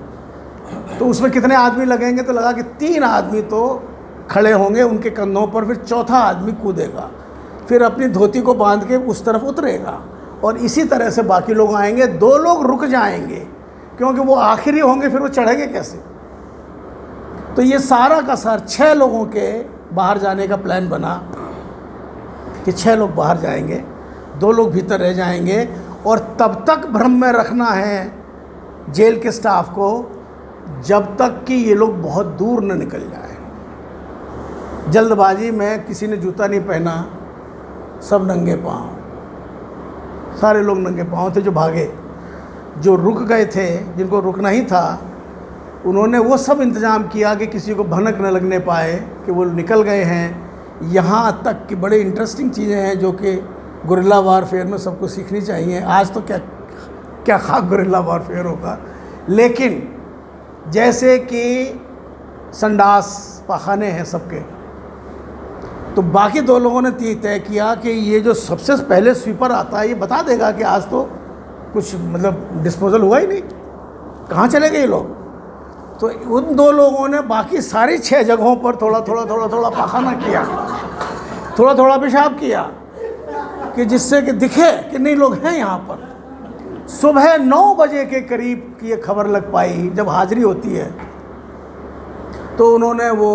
तो उसमें कितने आदमी लगेंगे? तो लगा कि 3 आदमी तो खड़े होंगे उनके कंधों पर, फिर चौथा आदमी कूदेगा, फिर अपनी धोती को बांध के उस तरफ उतरेगा, और इसी तरह से बाकी लोग आएंगे। 2 लोग रुक जाएंगे क्योंकि वो आखिरी होंगे, फिर वो चढ़ेंगे कैसे? तो ये सारा का सार 6 लोगों के बाहर जाने का प्लान बना कि 6 लोग बाहर जाएंगे, 2 लोग भीतर रह जाएंगे, और तब तक भ्रम में रखना है जेल के स्टाफ को जब तक कि ये लोग बहुत दूर न निकल जाए। जल्दबाजी में किसी ने जूता नहीं पहना, सब नंगे पाँव, सारे लोग नंगे पाँव थे जो भागे। जो रुक गए थे, जिनको रुकना ही था, उन्होंने वो सब इंतज़ाम किया कि किसी को भनक न लगने पाए कि वो निकल गए हैं। यहाँ तक कि बड़े इंटरेस्टिंग चीज़ें हैं जो कि गुरिल्ला वारफेयर में सबको सीखनी चाहिए। आज तो क्या खाक गुरिल्ला वारफेयर होगा, लेकिन जैसे कि संडास पाखाने हैं सबके, तो बाकी 2 लोगों ने तय किया कि ये जो सबसे पहले स्वीपर आता है, ये बता देगा कि आज तो कुछ मतलब डिस्पोजल हुआ ही नहीं, कहाँ चले गए ये लोग। तो उन 2 लोगों ने बाकी सारी 6 जगहों पर थोड़ा थोड़ा पाखाना किया, थोड़ा पेशाब किया, कि जिससे कि दिखे कि नहीं लोग हैं यहाँ पर। सुबह 9 बजे के करीब की ये खबर लग पाई, जब हाजिरी होती है, तो उन्होंने वो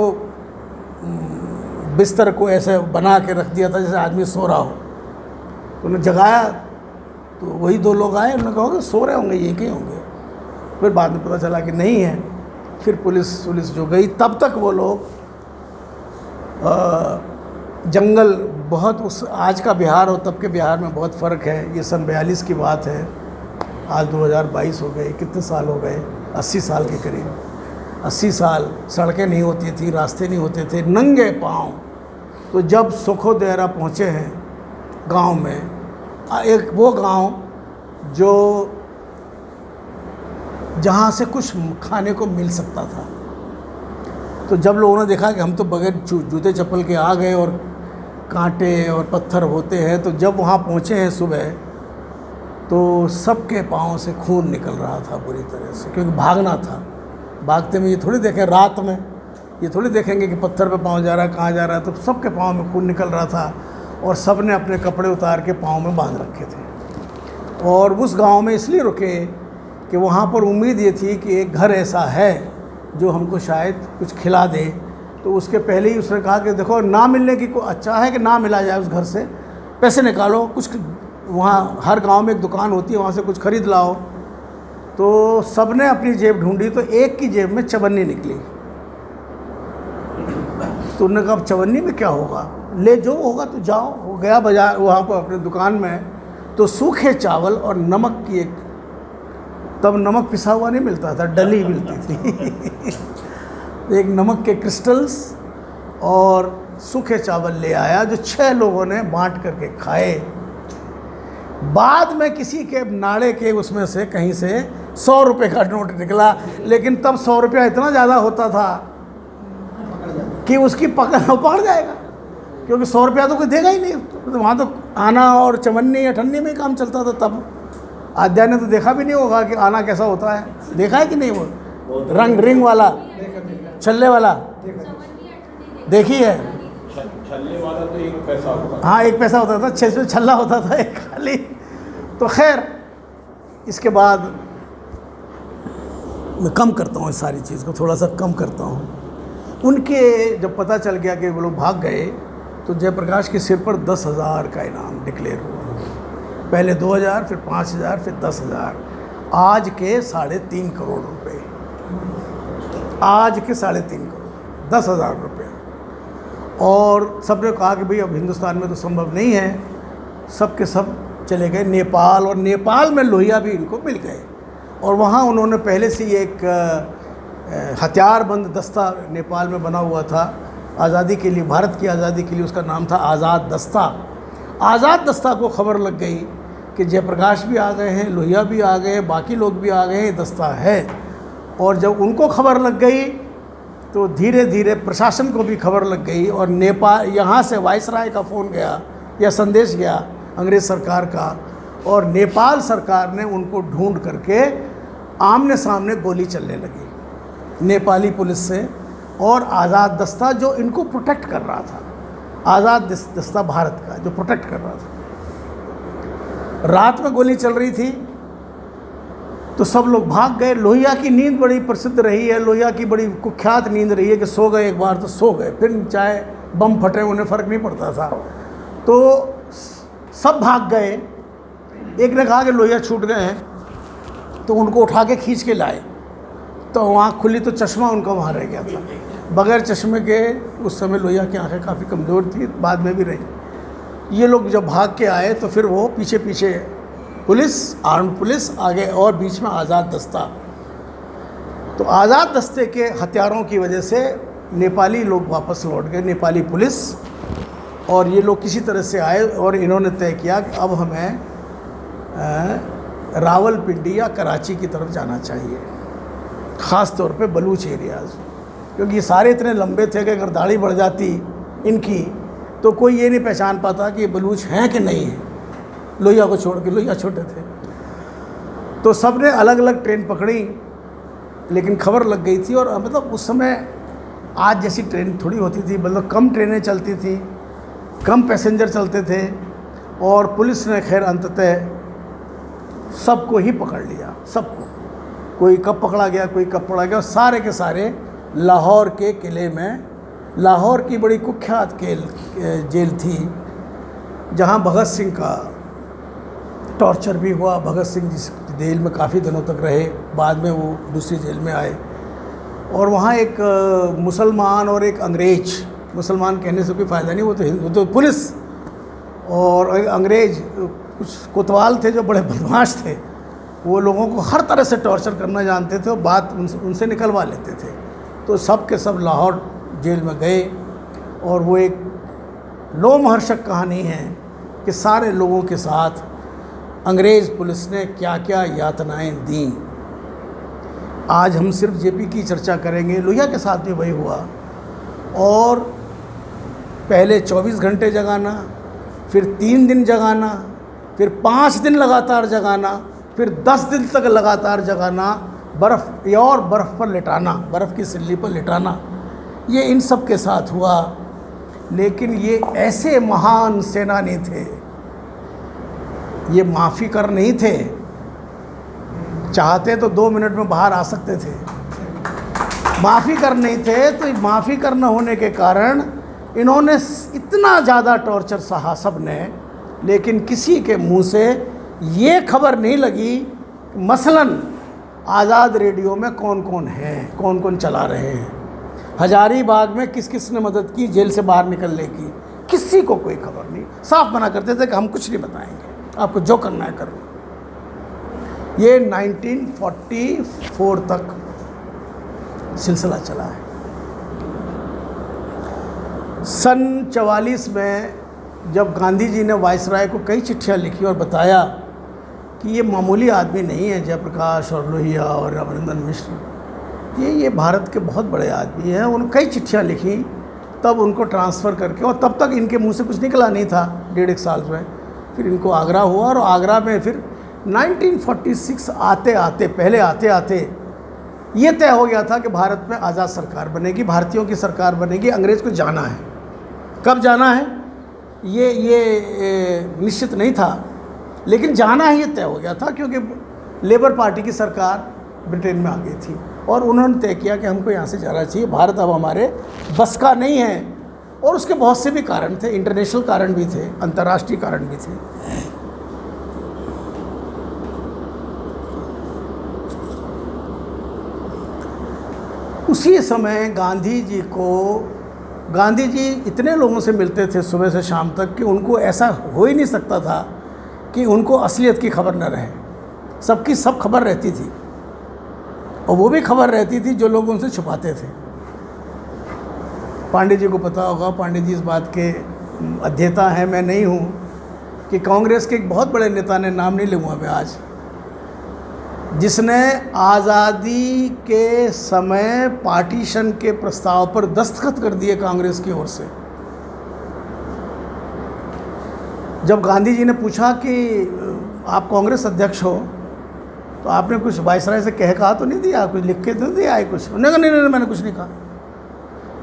बिस्तर को ऐसे बना के रख दिया था जैसे आदमी सो रहा हो। तो उन्हें जगाया, तो वही 2 लोग आए, उन्होंने कहा कि सो रहे होंगे, ये के होंगे। फिर बाद में पता चला कि नहीं है। फिर पुलिस जो गई, तब तक वो लोग जंगल बहुत, उस आज का बिहार और तब के बिहार में बहुत फ़र्क है। ये सन 42 की बात है, आज 2022 हो गए, कितने साल हो गए? 80 साल के करीब। 80 साल सड़कें नहीं होती थी, रास्ते नहीं होते थे, नंगे पाँव। तो जब सुखोदेरा पहुँचे हैं गांव में, एक वो गांव जो जहाँ से कुछ खाने को मिल सकता था, तो जब लोगों ने देखा कि हम तो बगैर जूते चप्पल के आ गए और कांटे और पत्थर होते हैं, तो जब वहाँ पहुँचे हैं सुबह, तो सबके पाँव से खून निकल रहा था बुरी तरह से, क्योंकि भागना था। भागते में ये थोड़ी देखें, रात में ये थोड़ी देखेंगे कि पत्थर पे पाँव जा रहा है, कहाँ जा रहा है। तो सबके पाँव में खून निकल रहा था, और सब ने अपने कपड़े उतार के पाँव में बांध रखे थे। और उस गांव में इसलिए रुके कि वहाँ पर उम्मीद ये थी कि एक घर ऐसा है जो हमको शायद कुछ खिला दे। तो उसके पहले ही उसने कहा कि देखो ना मिलने की को अच्छा है कि ना मिला जाए, उस घर से पैसे निकालो, कुछ वहाँ हर गांव में एक दुकान होती है, वहाँ से कुछ खरीद लाओ। तो सब ने अपनी जेब ढूंढी तो एक की जेब में चवन्नी निकली। तो उन्होंने कहा अब चवन्नी में क्या होगा, ले जो होगा तो जाओ। वो गया बाजार वहाँ पर अपने दुकान में, तो सूखे चावल और नमक की एक, तब नमक पिसा हुआ नहीं मिलता था, डली मिलती थी एक नमक के क्रिस्टल्स और सूखे चावल ले आया, जो 6 लोगों ने बांट करके खाए। बाद में किसी के नाड़े के उसमें से कहीं से 100 रुपये का नोट निकला, लेकिन तब 100 रुपया इतना ज़्यादा होता था कि उसकी पकड़ जाएगा, क्योंकि 100 रुपया तो कोई देगा ही नहीं। तो वहाँ तो आना और चवन्नी अठन्नी में काम चलता था तब। आद्या ने तो देखा भी नहीं होगा कि आना कैसा होता है, देखा है कि नहीं? वो रिंग वाला, छल्ले वाला देखी है? छल्ले वाला तो 1 पैसा होता। हाँ 1 पैसा होता था, 6 छल्ला होता था एक खाली। तो खैर इसके बाद मैं कम करता हूँ इस सारी चीज़ को, थोड़ा सा कम करता हूँ। उनके जब पता चल गया कि वो लोग भाग गए, तो जयप्रकाश के सिर पर 10,000 का इनाम डिक्लेयर हुआ। पहले 2,000, फिर 5,000, फिर 10,000। आज के 3.5 करोड़ रुपए, आज के 3.5 करोड़, 10,000 रुपये। और सब ने कहा कि भाई अब हिंदुस्तान में तो संभव नहीं है, सब के सब चले गए नेपाल, और नेपाल में लोहिया भी इनको मिल गए। और वहाँ उन्होंने पहले से ही एक हथियारबंद दस्ता नेपाल में बना हुआ था आज़ादी के लिए, भारत की आज़ादी के लिए, उसका नाम था आज़ाद दस्ता। आज़ाद दस्ता को खबर लग गई कि जयप्रकाश भी आ गए हैं, लोहिया भी आ गए, बाकी लोग भी आ गए, ये दस्ता है। और जब उनको खबर लग गई तो धीरे धीरे प्रशासन को भी खबर लग गई, और नेपाल, यहाँ से वायसराय का फ़ोन गया या संदेश गया अंग्रेज़ सरकार का, और नेपाल सरकार ने उनको ढूंढ करके आमने सामने गोली चलने लगी नेपाली पुलिस से। और आज़ाद दस्ता जो इनको प्रोटेक्ट कर रहा था, आज़ाद दस्ता भारत का जो प्रोटेक्ट कर रहा था, रात में गोली चल रही थी तो सब लोग भाग गए। लोहिया की नींद बड़ी प्रसिद्ध रही है, लोहिया की बड़ी कुख्यात नींद रही है कि सो गए एक बार तो सो गए, फिर चाहे बम फटे उन्हें फ़र्क नहीं पड़ता था। तो सब भाग गए। एक ने कहा कि लोहिया छूट गए हैं, तो उनको उठा के खींच के लाए, तो आँख खुली तो चश्मा उनका वहाँ रह गया था। बगैर चश्मे के उस समय लोहिया की आंखें काफ़ी कमज़ोर थी, बाद में भी रही। ये लोग जब भाग के आए तो फिर वो पीछे पीछे पुलिस, आर्म्ड पुलिस आगे, और बीच में आज़ाद दस्ता। तो आज़ाद दस्ते के हथियारों की वजह से नेपाली लोग वापस लौट गए, नेपाली पुलिस। और ये लोग किसी तरह से आए और इन्होंने तय किया कि अब हमें रावलपिंडी या कराची की तरफ जाना चाहिए, ख़ास तौर पे बलूच एरियाज़, क्योंकि ये सारे इतने लंबे थे कि अगर दाढ़ी बढ़ जाती इनकी तो कोई ये नहीं पहचान पाता कि ये बलूच हैं कि नहीं हैं, लोहिया को छोड़ के। लोहिया छोटे थे। तो सब ने अलग अलग ट्रेन पकड़ी, लेकिन खबर लग गई थी। और मतलब उस समय आज जैसी ट्रेन थोड़ी होती थी, मतलब कम ट्रेनें चलती थी, कम पैसेंजर चलते थे। और पुलिस ने खैर अंततः सबको ही पकड़ लिया, सबको। कोई कब पकड़ा गया, कोई कब पकड़ा गया, और सारे के सारे लाहौर के किले में, लाहौर की बड़ी कुख्यात जेल थी जहाँ भगत सिंह का टॉर्चर भी हुआ। भगत सिंह जिस जेल में काफ़ी दिनों तक रहे, बाद में वो दूसरी जेल में आए। और वहाँ एक मुसलमान और एक अंग्रेज, मुसलमान कहने से कोई फ़ायदा नहीं, वो तो पुलिस, और अंग्रेज कुछ कोतवाल थे जो बड़े बदमाश थे, वो लोगों को हर तरह से टॉर्चर करना जानते थे और बात उनसे निकलवा लेते थे। तो सब के सब लाहौर जेल में गए। और वो एक लोमहर्षक कहानी है कि सारे लोगों के साथ अंग्रेज़ पुलिस ने क्या क्या यातनाएं दी। आज हम सिर्फ जेपी की चर्चा करेंगे, लोहिया के साथ भी वही हुआ। और पहले 24 घंटे जगाना, फिर 3 दिन जगाना, फिर 5 दिन लगातार जगाना, फिर 10 दिन तक लगातार जगाना, बर्फ़ पर लिटाना, बर्फ़ की सिल्ली पर लिटाना, ये इन सब के साथ हुआ। लेकिन ये ऐसे महान सेनानी थे, ये माफ़ी कर नहीं थे, चाहते तो 2 मिनट में बाहर आ सकते थे, माफ़ी करने थे, तो माफ़ी करना होने के कारण इन्होंने इतना ज़्यादा टॉर्चर सहा सब ने, लेकिन किसी के मुंह से ये खबर नहीं लगी मसलन आज़ाद रेडियो में कौन कौन है, कौन कौन चला रहे हैं, हजारीबाग में किस किस ने मदद की जेल से बाहर निकलने की, किसी को कोई खबर नहीं। साफ मना करते थे कि हम कुछ नहीं बताएंगे, आपको जो करना है करो। ये 1944 तक सिलसिला चला है। सन 44 में जब गांधी जी ने वायसराय को कई चिट्ठियां लिखी और बताया कि ये मामूली आदमी नहीं है, जयप्रकाश और लोहिया और अभिनंदन मिश्र, ये भारत के बहुत बड़े आदमी हैं, उन कई चिट्ठियां लिखी, तब उनको ट्रांसफ़र करके, और तब तक इनके मुंह से कुछ निकला नहीं था 1.5 साल में। फिर इनको आगरा हुआ, और आगरा में फिर 1946 आते आते ये तय हो गया था कि भारत में आज़ाद सरकार बनेगी, भारतीयों की सरकार बनेगी। अंग्रेज़ को जाना है, कब जाना है ये निश्चित नहीं था, लेकिन जाना है ये तय हो गया था, क्योंकि लेबर पार्टी की सरकार ब्रिटेन में आ गई थी और उन्होंने तय किया कि हमको यहाँ से जाना चाहिए, भारत अब हमारे बस का नहीं है। और उसके बहुत से भी कारण थे, इंटरनेशनल कारण भी थे, अंतर्राष्ट्रीय कारण भी थे। उसी समय गांधी जी इतने लोगों से मिलते थे सुबह से शाम तक कि उनको ऐसा हो ही नहीं सकता था कि उनको असलियत की खबर न रहे। सबकी सब खबर रहती थी, और वो भी खबर रहती थी जो लोग उनसे छुपाते थे। पांडे जी को पता होगा, पांडे जी इस बात के अध्येता हैं, मैं नहीं हूँ, कि कांग्रेस के एक बहुत बड़े नेता ने, नाम नहीं लूँगा मैं आज, जिसने आज़ादी के समय पार्टीशन के प्रस्ताव पर दस्तखत कर दिए कांग्रेस की ओर से। जब गांधी जी ने पूछा कि आप कांग्रेस अध्यक्ष हो, तो आपने कुछ वायसराय से कहा तो नहीं दिया, कुछ लिख के तो दिया है कुछ? नहीं, मैंने कुछ नहीं कहा।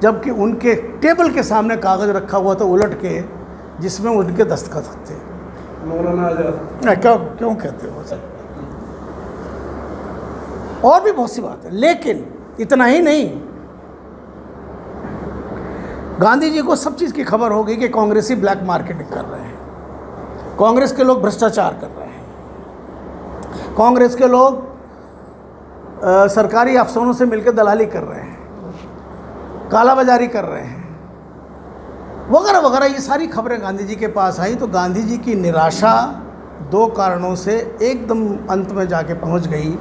जबकि उनके टेबल के सामने कागज़ रखा हुआ था उलट के, जिसमें उनके दस्तखत थे। क्यों कहते हो सर? और भी बहुत सी बात है, लेकिन इतना ही नहीं, गांधी जी को सब चीज़ की खबर हो गई कि कांग्रेसी ब्लैक मार्केटिंग कर रहे हैं, कांग्रेस के लोग भ्रष्टाचार कर रहे हैं, कांग्रेस के लोग सरकारी अफसरों से मिलकर दलाली कर रहे हैं, कालाबाजारी कर रहे हैं, वगैरह वगैरह। ये सारी खबरें गांधी जी के पास आई, तो गांधी जी की निराशा 2 कारणों से एकदम अंत में जाके पहुंच गई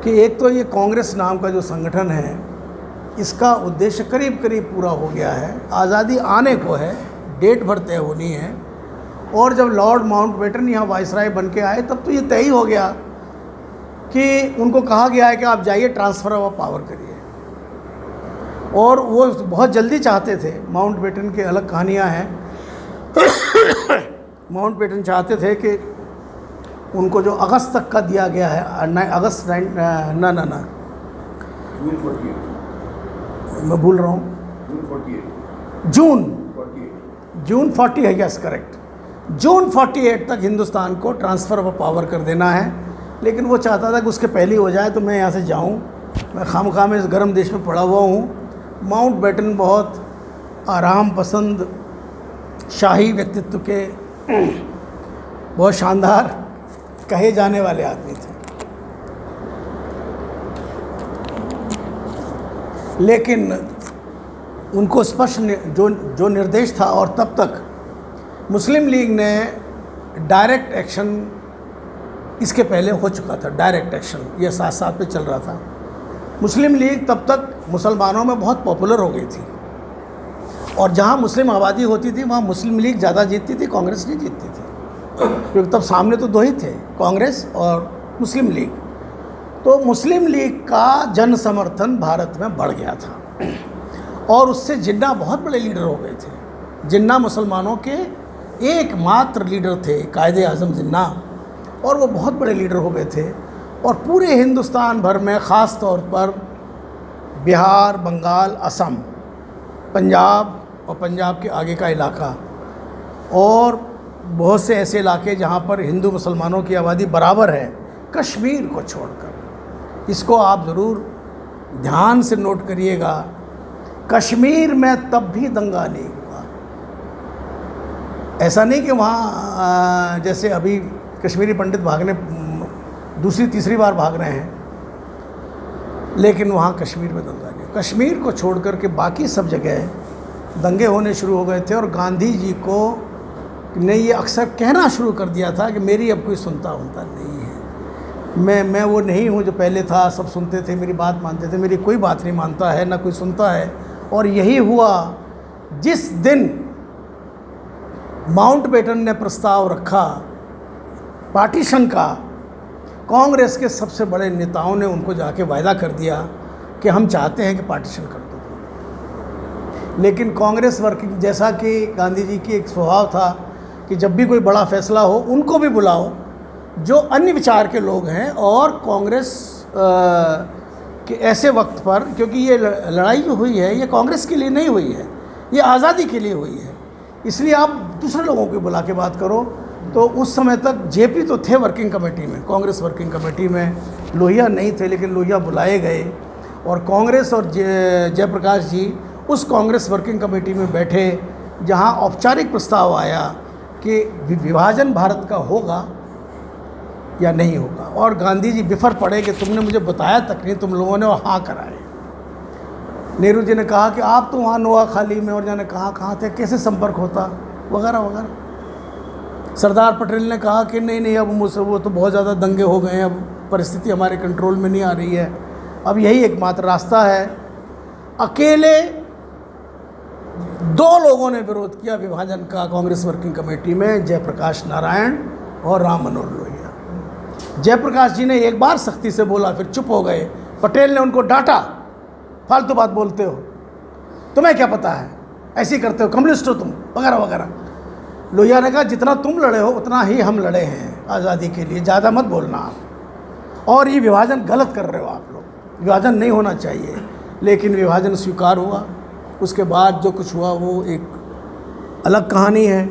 कि एक तो ये कांग्रेस नाम का जो संगठन है, इसका उद्देश्य करीब करीब पूरा हो गया है, आज़ादी आने को है, डेट भर तय होनी है। और जब लॉर्ड माउंटबेटन यहाँ वायसराय बन के आए, तब तो ये तय ही हो गया कि उनको कहा गया है कि आप जाइए ट्रांसफ़र ऑफ पावर करिए, और वो बहुत जल्दी चाहते थे। माउंटबेटन की अलग कहानियाँ हैं। माउंटबेटन चाहते थे कि उनको जो अगस्त तक का दिया गया है, अगस्त मैं भूल रहा हूँ, जून 40 है, यस करेक्ट, जून 48 तक हिंदुस्तान को ट्रांसफ़र ऑफ पावर कर देना है। लेकिन वो चाहता था कि उसके पहले हो जाए तो मैं यहाँ से जाऊँ, मैं खामखा में इस गर्म देश में पड़ा हुआ हूँ। माउंटबेटन बहुत आराम पसंद, शाही व्यक्तित्व के बहुत शानदार कहे जाने वाले आदमी थे, लेकिन उनको स्पष्ट जो निर्देश था, और तब तक मुस्लिम लीग ने डायरेक्ट एक्शन, इसके पहले हो चुका था डायरेक्ट एक्शन, ये साथ साथ में चल रहा था। मुस्लिम लीग तब तक मुसलमानों में बहुत पॉपुलर हो गई थी, और जहाँ मुस्लिम आबादी होती थी वहाँ मुस्लिम लीग ज़्यादा जीतती थी, कांग्रेस नहीं जीतती थी, क्योंकि तब सामने तो 2 ही थे, कांग्रेस और मुस्लिम लीग। तो मुस्लिम लीग का जन समर्थन भारत में बढ़ गया था, और उससे जिन्ना बहुत बड़े लीडर हो गए थे। जिन्ना मुसलमानों के एकमात्र लीडर थे, कायदे आज़म जिन्ना, और वो बहुत बड़े लीडर हो गए थे। और पूरे हिंदुस्तान भर में, ख़ास तौर पर बिहार, बंगाल, असम, पंजाब और पंजाब के आगे का इलाका, और बहुत से ऐसे इलाके जहाँ पर हिंदू मुसलमानों की आबादी बराबर है, कश्मीर को छोड़कर, इसको आप ज़रूर ध्यान से नोट करिएगा, कश्मीर में तब भी दंगा नहीं हुआ। ऐसा नहीं कि वहाँ जैसे अभी कश्मीरी पंडित भागने दूसरी तीसरी बार भाग रहे हैं, लेकिन वहाँ कश्मीर में दंगा नहीं। कश्मीर को छोड़ कर के बाकी सब जगह दंगे होने शुरू हो गए थे। और गांधी जी को ने ये अक्सर कहना शुरू कर दिया था कि मेरी अब कोई सुनता उनता नहीं है, मैं वो नहीं हूँ जो पहले था, सब सुनते थे, मेरी बात मानते थे, मेरी कोई बात नहीं मानता है, ना कोई सुनता है। और यही हुआ जिस दिन माउंटबेटन ने प्रस्ताव रखा पार्टीशन का, कांग्रेस के सबसे बड़े नेताओं ने उनको जाके वायदा कर दिया कि हम चाहते हैं कि पार्टीशन कर दो। लेकिन कांग्रेस वर्किंग, जैसा कि गांधी जी की एक स्वभाव था कि जब भी कोई बड़ा फैसला हो उनको भी बुलाओ जो अन्य विचार के लोग हैं, और कांग्रेस के ऐसे वक्त पर, क्योंकि ये लड़ाई जो हुई है ये कांग्रेस के लिए नहीं हुई है, ये आज़ादी के लिए हुई है, इसलिए आप दूसरे लोगों को बुला के बात करो। तो उस समय तक जेपी तो थे वर्किंग कमेटी में, कांग्रेस वर्किंग कमेटी में, लोहिया नहीं थे, लेकिन लोहिया बुलाए गए और कांग्रेस और जयप्रकाश जी उस कांग्रेस वर्किंग कमेटी में बैठे जहां औपचारिक प्रस्ताव आया कि विभाजन भारत का होगा या नहीं होगा। और गांधी जी बिफर पड़े कि तुमने मुझे बताया तक नहीं, तुम लोगों ने हाँ कराए। नेहरू जी ने कहा कि आप तो वहाँ नोआखाली में और जाने कहाँ थे, कैसे संपर्क होता, वगैरह वगैरह। सरदार पटेल ने कहा कि नहीं अब मुझसे वो तो बहुत ज़्यादा दंगे हो गए हैं, अब परिस्थिति हमारे कंट्रोल में नहीं आ रही है, अब यही एकमात्र रास्ता है। अकेले 2 लोगों ने विरोध किया विभाजन का कांग्रेस वर्किंग कमेटी में, जयप्रकाश नारायण और राम मनोहर लोहिया। जयप्रकाश जी ने एक बार सख्ती से बोला, फिर चुप हो गए। पटेल ने उनको डांटा, फालतू बात बोलते हो, तुम्हें क्या पता है, ऐसे ही करते हो, कम्युनिस्ट हो तुम, वगैरह वगैरह। लोहिया ने कहा जितना तुम लड़े हो उतना ही हम लड़े हैं आज़ादी के लिए, ज़्यादा मत बोलना आप, और ये विभाजन गलत कर रहे हो आप लोग, विभाजन नहीं होना चाहिए। लेकिन विभाजन स्वीकार हुआ, उसके बाद जो कुछ हुआ वो एक अलग कहानी है।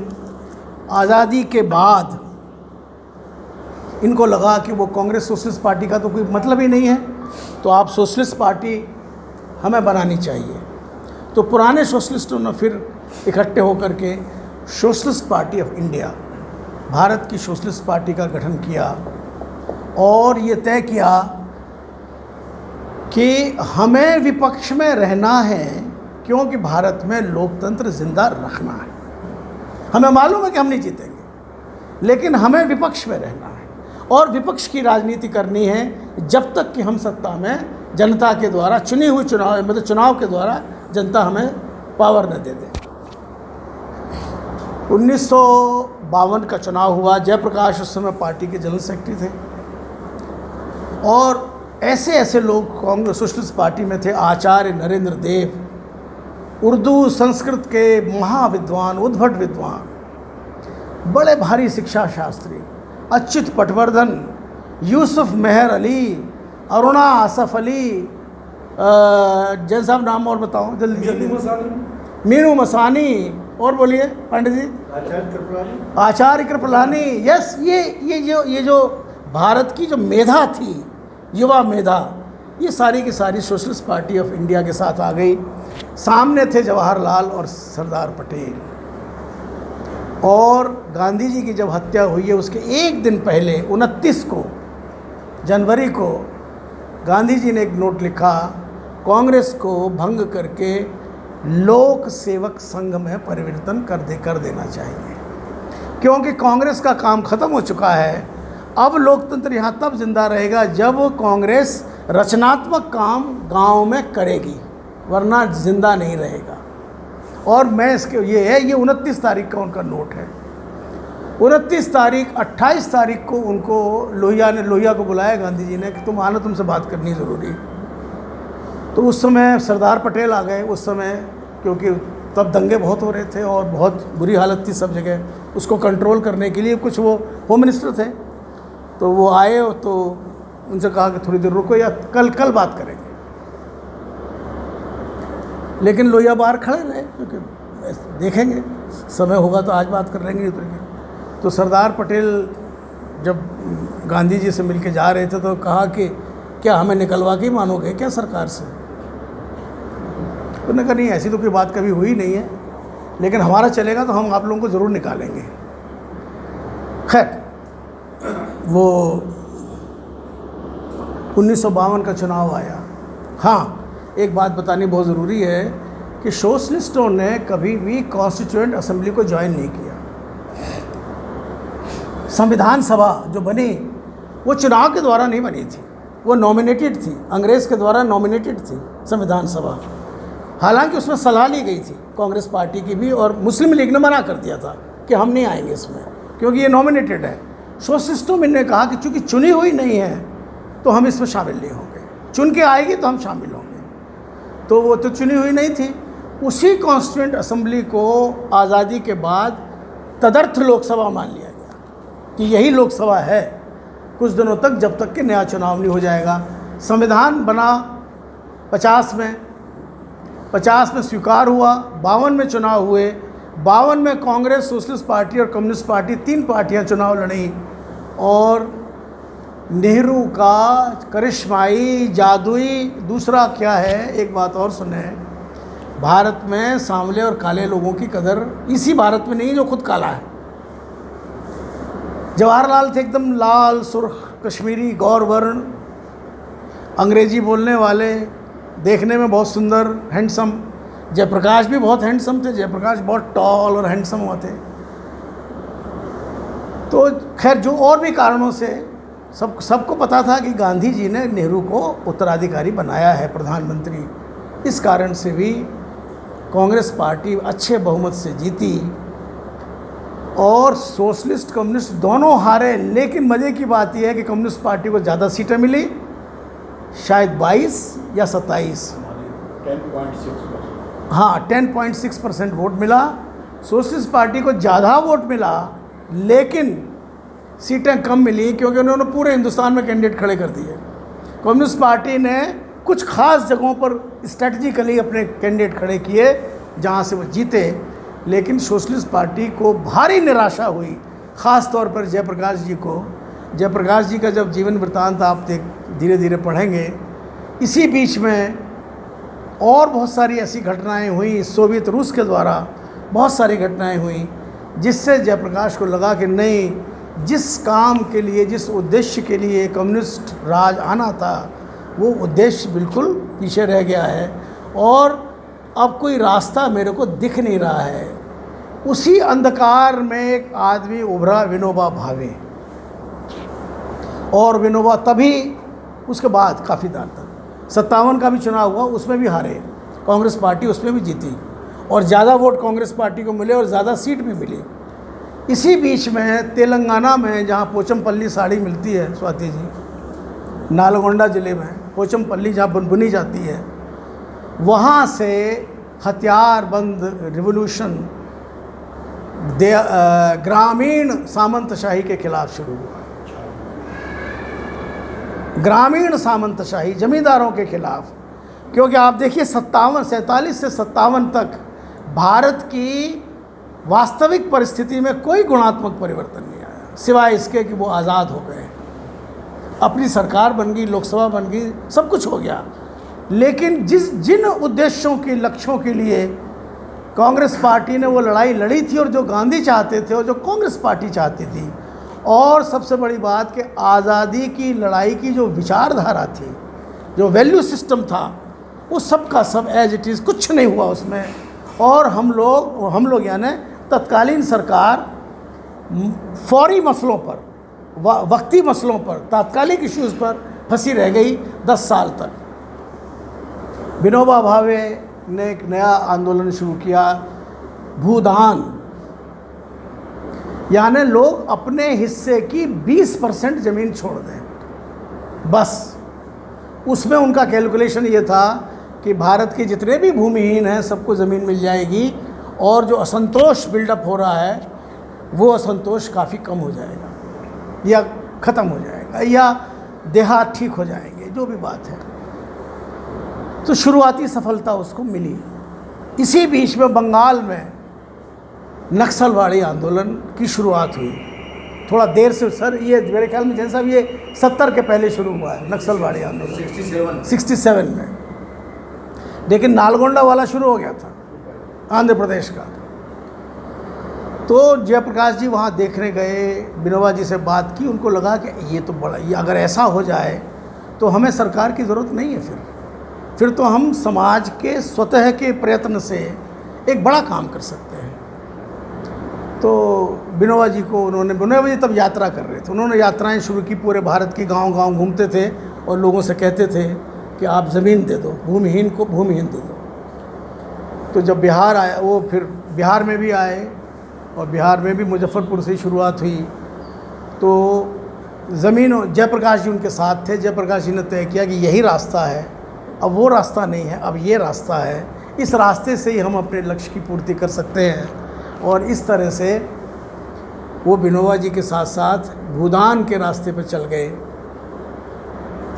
आज़ादी के बाद इनको लगा कि वो कांग्रेस सोशलिस्ट पार्टी का तो कोई मतलब ही नहीं है, तो आप सोशलिस्ट पार्टी हमें बनानी चाहिए। तो पुराने सोशलिस्टों ने फिर इकट्ठे होकर के socialist party of India, Bharat की सोशलिस्ट पार्टी का गठन किया और ये तय किया कि हमें विपक्ष में रहना है, क्योंकि भारत में लोकतंत्र जिंदा रखना है। हमें मालूम है कि हम नहीं जीतेंगे, लेकिन हमें विपक्ष में रहना है और विपक्ष की राजनीति करनी है जब तक कि हम सत्ता में जनता के द्वारा चुनी हुई चुनाव के द्वारा जनता हमें पावर न दे दे। 1952 का चुनाव हुआ। जयप्रकाश उस समय पार्टी के जनरल सेक्रेटरी थे और ऐसे ऐसे लोग कांग्रेस सोशलिस्ट पार्टी में थे। आचार्य नरेंद्र देव, उर्दू संस्कृत के महाविद्वान, उद्भट विद्वान, बड़े भारी शिक्षा शास्त्री, अच्युत पटवर्धन, यूसुफ मेहर अली, अरुणा आसफ अली, जैन साहब नाम और बताओ जल्दी जल्दी। मीनू मसानी, और बोलिए पंडित जी। आचार्य कृपलानी। यस, ये जो भारत की जो मेधा थी, युवा मेधा, ये सारी की सारी सोशलिस्ट पार्टी ऑफ इंडिया के साथ आ गई। सामने थे जवाहरलाल और सरदार पटेल। और गांधी जी की जब हत्या हुई है उसके एक दिन पहले 29 जनवरी को गांधी जी ने एक नोट लिखा, कांग्रेस को भंग करके लोक सेवक संघ में परिवर्तन कर देना चाहिए, क्योंकि कांग्रेस का काम ख़त्म हो चुका है। अब लोकतंत्र यहाँ तब जिंदा रहेगा जब कांग्रेस रचनात्मक काम गांव में करेगी, वरना जिंदा नहीं रहेगा। और मैं इसके ये 29 तारीख का उनका नोट है। 29 तारीख, 28 तारीख को उनको लोहिया को बुलाया गांधी जी ने कि तुम आना, तुमसे बात करनी ज़रूरी। तो उस समय सरदार पटेल आ गए उस समय, क्योंकि तब दंगे बहुत हो रहे थे और बहुत बुरी हालत थी सब जगह। उसको कंट्रोल करने के लिए कुछ वो होम मिनिस्टर थे, तो वो आए तो उनसे कहा कि थोड़ी देर रुको या कल बात करेंगे। लेकिन लोहिया बाहर खड़े रहे, क्योंकि देखेंगे समय होगा तो आज बात कर लेंगे, नहीं उतरेंगे। तो सरदार पटेल जब गांधी जी से मिलके जा रहे थे तो कहा कि क्या हमें निकलवा के मानोगे क्या सरकार से? उन्होंने कहा नहीं, ऐसी तो कोई बात कभी हुई नहीं है, लेकिन हमारा चलेगा तो हम आप लोगों को ज़रूर निकालेंगे। खैर, वो 1952 का चुनाव आया। हाँ, एक बात बतानी बहुत ज़रूरी है कि सोशलिस्टों ने कभी भी कॉन्स्टिट्यूएंट असेंबली को ज्वाइन नहीं किया। संविधान सभा जो बनी वो चुनाव के द्वारा नहीं बनी थी, वो नॉमिनेटेड थी, अंग्रेज़ के द्वारा नॉमिनेटेड थी संविधान सभा। हालांकि उसमें सलाह ली गई थी कांग्रेस पार्टी की भी, और मुस्लिम लीग ने मना कर दिया था कि हम नहीं आएंगे इसमें क्योंकि ये नॉमिनेटेड है। सोशलिस्टों में ने कहा कि चूँकि चुनी हुई नहीं है तो हम इसमें शामिल नहीं होंगे, चुन के आएगी तो हम शामिल होंगे। तो वो तो चुनी हुई नहीं थी। उसी कॉन्स्टिट्यूएंट असेंबली को आज़ादी के बाद तदर्थ लोकसभा मान लिया गया कि यही लोकसभा है कुछ दिनों तक, जब तक कि नया चुनाव नहीं हो जाएगा। संविधान बना 50 में स्वीकार हुआ, 52 में चुनाव हुए, 52 में कांग्रेस, सोशलिस्ट पार्टी और कम्युनिस्ट पार्टी 3 पार्टियां चुनाव लड़ी, और नेहरू का करिश्माई जादुई दूसरा क्या है, एक बात और सुने, भारत में सांवले और काले लोगों की कदर इसी भारत में नहीं जो खुद काला है। जवाहरलाल थे एकदम लाल सुर्ख कश्मीरी गौर वर्ण, अंग्रेजी बोलने वाले, देखने में बहुत सुंदर हैंडसम। जयप्रकाश भी बहुत हैंडसम थे, जयप्रकाश बहुत टॉल और हैंडसम हुआ थे। तो खैर, जो और भी कारणों से सबको पता था कि गांधी जी ने नेहरू को उत्तराधिकारी बनाया है, प्रधानमंत्री। इस कारण से भी कांग्रेस पार्टी अच्छे बहुमत से जीती और सोशलिस्ट कम्युनिस्ट दोनों हारे। लेकिन मज़े की बात यह है कि कम्युनिस्ट पार्टी को ज़्यादा सीटें मिली, शायद 22 या 27, 10.6%। हाँ 10.6% वोट मिला। सोशलिस्ट पार्टी को ज़्यादा वोट मिला लेकिन सीटें कम मिली क्योंकि उन्होंने पूरे हिंदुस्तान में कैंडिडेट खड़े कर दिए। कम्युनिस्ट पार्टी ने कुछ खास जगहों पर स्ट्रेटजिकली अपने कैंडिडेट खड़े किए जहाँ से वो जीते, लेकिन सोशलिस्ट पार्टी को भारी निराशा हुई, ख़ास तौर पर जयप्रकाश जी को। जयप्रकाश जी का जब जीवन वृत्तांत आप धीरे धीरे पढ़ेंगे, इसी बीच में और बहुत सारी ऐसी घटनाएं हुई, सोवियत रूस के द्वारा बहुत सारी घटनाएं हुई, जिससे जयप्रकाश को लगा कि नहीं, जिस काम के लिए, जिस उद्देश्य के लिए कम्युनिस्ट राज आना था, वो उद्देश्य बिल्कुल पीछे रह गया है और अब कोई रास्ता मेरे को दिख नहीं रहा है। उसी अंधकार में एक आदमी उभरा, विनोबा भावे। और विनोबा तभी उसके बाद काफ़ी देर तक 57 का भी चुनाव हुआ, उसमें भी हारे कांग्रेस पार्टी, उसमें भी जीती और ज़्यादा वोट कांग्रेस पार्टी को मिले और ज़्यादा सीट भी मिली। इसी बीच में तेलंगाना में, जहाँ पोचमपल्ली साड़ी मिलती है, स्वाति जी, नालगोंडा ज़िले में पोचमपल्ली जहाँ बुनी जाती है, वहाँ से हथियारबंद रिवॉल्यूशन ग्रामीण सामंतशाही के खिलाफ शुरू हुआ। ग्रामीण सामंतशाही, जमींदारों के खिलाफ। क्योंकि आप देखिए 47 से 57 तक भारत की वास्तविक परिस्थिति में कोई गुणात्मक परिवर्तन नहीं आया, सिवाय इसके कि वो आज़ाद हो गए, अपनी सरकार बन गई, लोकसभा बन गई, सब कुछ हो गया। लेकिन जिन उद्देश्यों के, लक्ष्यों के लिए कांग्रेस पार्टी ने वो लड़ाई लड़ी थी और जो गांधी चाहते थे और जो कांग्रेस पार्टी चाहती थी, और सबसे बड़ी बात कि आज़ादी की लड़ाई की जो विचारधारा थी, जो वैल्यू सिस्टम था, वो सब का सब एज इट इज़, कुछ नहीं हुआ उसमें। और हम लोग यानी तत्कालीन सरकार फौरी मसलों पर, वक्ती मसलों पर, तात्कालिक इश्यूज़ पर फंसी रह गई 10 साल तक। विनोबा भावे ने एक नया आंदोलन शुरू किया, भूदान, यानी लोग अपने हिस्से की 20% ज़मीन छोड़ दें बस। उसमें उनका कैलकुलेशन ये था कि भारत के जितने भी भूमिहीन हैं सबको ज़मीन मिल जाएगी और जो असंतोष बिल्डअप हो रहा है वो असंतोष काफ़ी कम हो जाएगा या ख़त्म हो जाएगा या देहात ठीक हो जाएंगे, जो भी बात है। तो शुरुआती सफलता उसको मिली। इसी बीच में बंगाल में नक्सलवाड़ी आंदोलन की शुरुआत हुई थोड़ा देर से सर, ये मेरे ख्याल में जैन साहब ये 70 के पहले शुरू हुआ है नक्सलवाड़ी आंदोलन 67 में, लेकिन नालगोंडा वाला शुरू हो गया था आंध्र प्रदेश का। तो जयप्रकाश जी वहाँ देखने गए, विनोबा जी से बात की, उनको लगा कि ये तो बड़ा, ये अगर ऐसा हो जाए तो हमें सरकार की ज़रूरत नहीं है, फिर तो हम समाज के स्वतः के प्रयत्न से एक बड़ा काम कर सकते हैं। तो विनोबा जी को विनोबा जी तब यात्रा कर रहे थे, उन्होंने यात्राएं शुरू की, पूरे भारत के गांव-गांव घूमते थे और लोगों से कहते थे कि आप ज़मीन दे दो, भूमिहीन को भूमिहीन दे दो। तो जब बिहार आया, वो फिर बिहार में भी आए और बिहार में भी मुजफ्फरपुर से ही शुरुआत हुई। तो ज़मीन, जयप्रकाश जी उनके साथ थे। जयप्रकाश जी ने तय किया कि यही रास्ता है, अब वो रास्ता नहीं है, अब ये रास्ता है, इस रास्ते से ही हम अपने लक्ष्य की पूर्ति कर सकते हैं। और इस तरह से वो विनोबा जी के साथ साथ भूदान के रास्ते पर चल गए।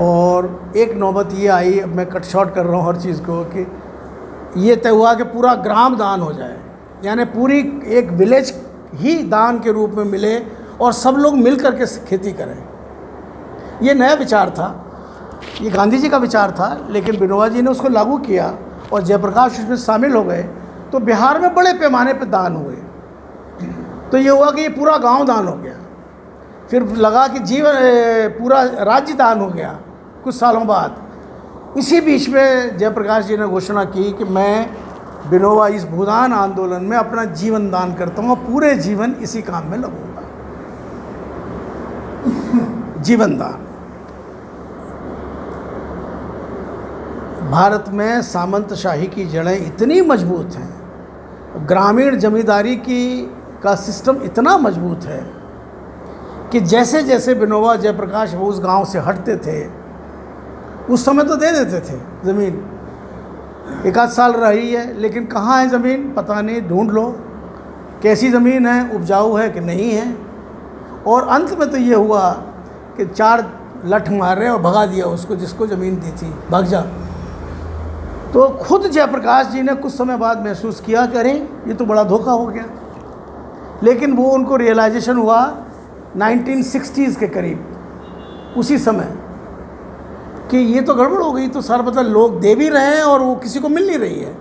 और एक नौबत ये आई, अब मैं कट शॉर्ट कर रहा हूँ हर चीज़ को, कि ये तय हुआ कि पूरा ग्राम दान हो जाए, यानी पूरी एक विलेज ही दान के रूप में मिले और सब लोग मिल कर के खेती करें। ये नया विचार था, ये गांधी जी का विचार था, लेकिन विनोबा जी ने उसको लागू किया और जयप्रकाश उसमें शामिल हो गए। तो बिहार में बड़े पैमाने पर दान हुए। तो ये हुआ कि ये पूरा गांव दान हो गया। फिर लगा कि पूरा राज्य दान हो गया कुछ सालों बाद। इसी बीच में जयप्रकाश जी ने घोषणा की कि मैं विनोबा इस भूदान आंदोलन में अपना जीवन दान करता हूँ और पूरे जीवन इसी काम में लगूंगा। जीवन दान। भारत में सामंतशाही की जड़ें इतनी मजबूत हैं, ग्रामीण जमींदारी का सिस्टम इतना मजबूत है कि जैसे जैसे विनोबा जयप्रकाश वो उस गांव से हटते थे, उस समय तो दे देते थे ज़मीन, 1 साल रही है, लेकिन कहाँ है ज़मीन पता नहीं, ढूंढ लो कैसी ज़मीन है, उपजाऊ है कि नहीं है। और अंत में तो ये हुआ कि 4 लठ मारे और भगा दिया उसको, जिसको ज़मीन दी थी, भाग जा। तो खुद जयप्रकाश जी ने कुछ समय बाद महसूस किया कि अरे ये तो बड़ा धोखा हो गया। लेकिन वो उनको रियलाइजेशन हुआ 1960s के करीब, उसी समय, कि ये तो गड़बड़ हो गई, तो सारा मतलब लोग दे भी रहे हैं और वो किसी को मिल नहीं रही है।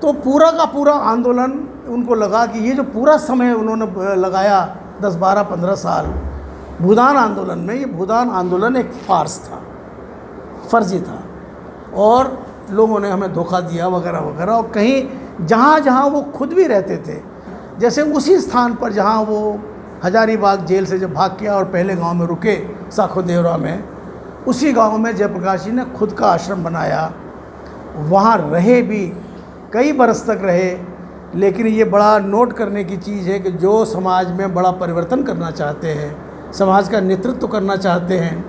तो पूरा का पूरा आंदोलन, उनको लगा कि ये जो पूरा समय उन्होंने लगाया 10, 12, 15 साल भूदान आंदोलन में, ये भूदान आंदोलन एक फार्स था, फर्जी था और लोगों ने हमें धोखा दिया वगैरह वगैरह। और कहीं जहाँ जहाँ वो खुद भी रहते थे, जैसे उसी स्थान पर जहाँ वो हजारीबाग जेल से जब भाग किया और पहले गांव में रुके साखो देवरा में, उसी गांव में जयप्रकाश जी ने खुद का आश्रम बनाया, वहाँ रहे भी, कई बरस तक रहे। लेकिन ये बड़ा नोट करने की चीज़ है कि जो समाज में बड़ा परिवर्तन करना चाहते हैं, समाज का नेतृत्व करना चाहते हैं,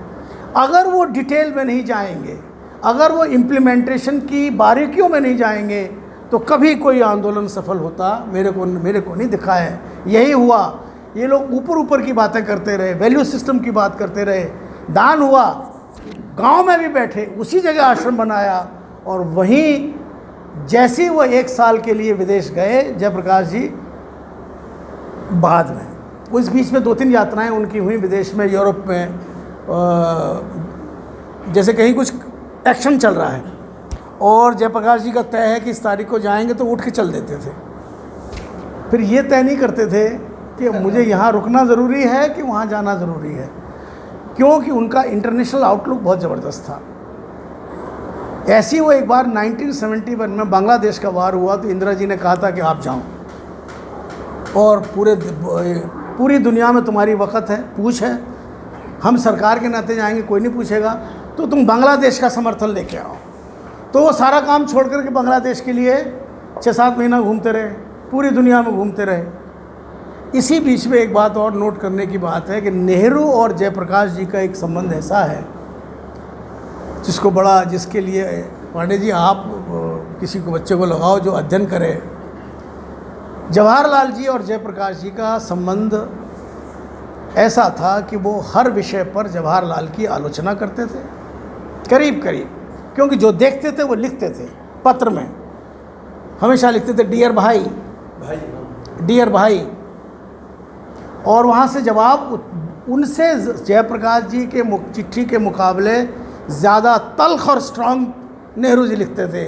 अगर वो डिटेल में नहीं जाएंगे, अगर वो इम्प्लीमेंटेशन की बारीकियों में नहीं जाएंगे, तो कभी कोई आंदोलन सफल होता मेरे को नहीं दिखा है। यही हुआ, ये लोग ऊपर ऊपर की बातें करते रहे, वैल्यू सिस्टम की बात करते रहे। दान हुआ, गांव में भी बैठे, उसी जगह आश्रम बनाया, और वहीं जैसे वो 1 साल के लिए विदेश गए जयप्रकाश जी, बाद में उस बीच में 2-3 यात्राएं उनकी हुई विदेश में, यूरोप में, जैसे कहीं कुछ एक्शन चल रहा है और जयप्रकाश जी का तय है कि इस तारीख को जाएंगे, तो उठ के चल देते थे। फिर ये तय नहीं करते थे कि मुझे यहाँ रुकना ज़रूरी है कि वहाँ जाना ज़रूरी है, क्योंकि उनका इंटरनेशनल आउटलुक बहुत ज़बरदस्त था। ऐसी वो एक बार 1971 में बांग्लादेश का वार हुआ, तो इंदिरा जी ने कहा था कि आप जाओ और पूरी दुनिया में तुम्हारी वक़्त है, पूछ है, हम सरकार के नाते जाएंगे, कोई नहीं पूछेगा, तो तुम बांग्लादेश का समर्थन लेके आओ। तो वो सारा काम छोड़ करके बांग्लादेश के लिए 6-7 महीना घूमते रहे, पूरी दुनिया में घूमते रहे। इसी बीच में एक बात और नोट करने की बात है कि नेहरू और जयप्रकाश जी का एक संबंध ऐसा है जिसके लिए पांडे जी आप किसी को बच्चे को लगाओ जो अध्ययन करे। जवाहरलाल जी और जयप्रकाश जी का संबंध ऐसा था कि वो हर विषय पर जवाहरलाल की आलोचना करते थे, करीब करीब, क्योंकि जो देखते थे वो लिखते थे। पत्र में हमेशा लिखते थे डियर भाई, डियर भाई। और वहाँ से जवाब उनसे जयप्रकाश जी के चिट्ठी के मुकाबले ज़्यादा तल्ख और स्ट्रांग नेहरू जी लिखते थे,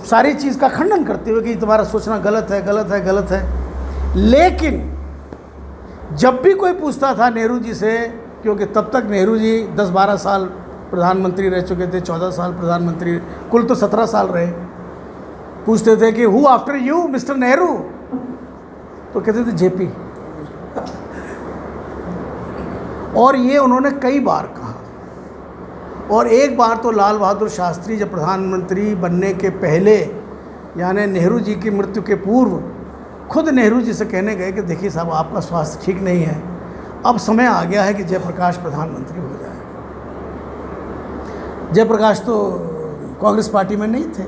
सारी चीज़ का खंडन करते हुए कि तुम्हारा सोचना गलत है, गलत है, गलत है। लेकिन जब भी कोई पूछता था नेहरू जी से, क्योंकि तब तक नेहरू जी 10-12 साल प्रधानमंत्री रह चुके थे, 14 साल प्रधानमंत्री, कुल तो 17 साल रहे, पूछते थे कि who after you mister Nehru, तो कहते थे जेपी। और ये उन्होंने कई बार कहा। और एक बार तो लाल बहादुर शास्त्री जब प्रधानमंत्री बनने के पहले, यानी नेहरू जी की मृत्यु के पूर्व, खुद नेहरू जी से कहने गए कि देखिए साहब, आपका स्वास्थ्य ठीक नहीं है, अब समय आ गया है कि जयप्रकाश प्रधानमंत्री हो जाए। जयप्रकाश तो कांग्रेस पार्टी में नहीं थे।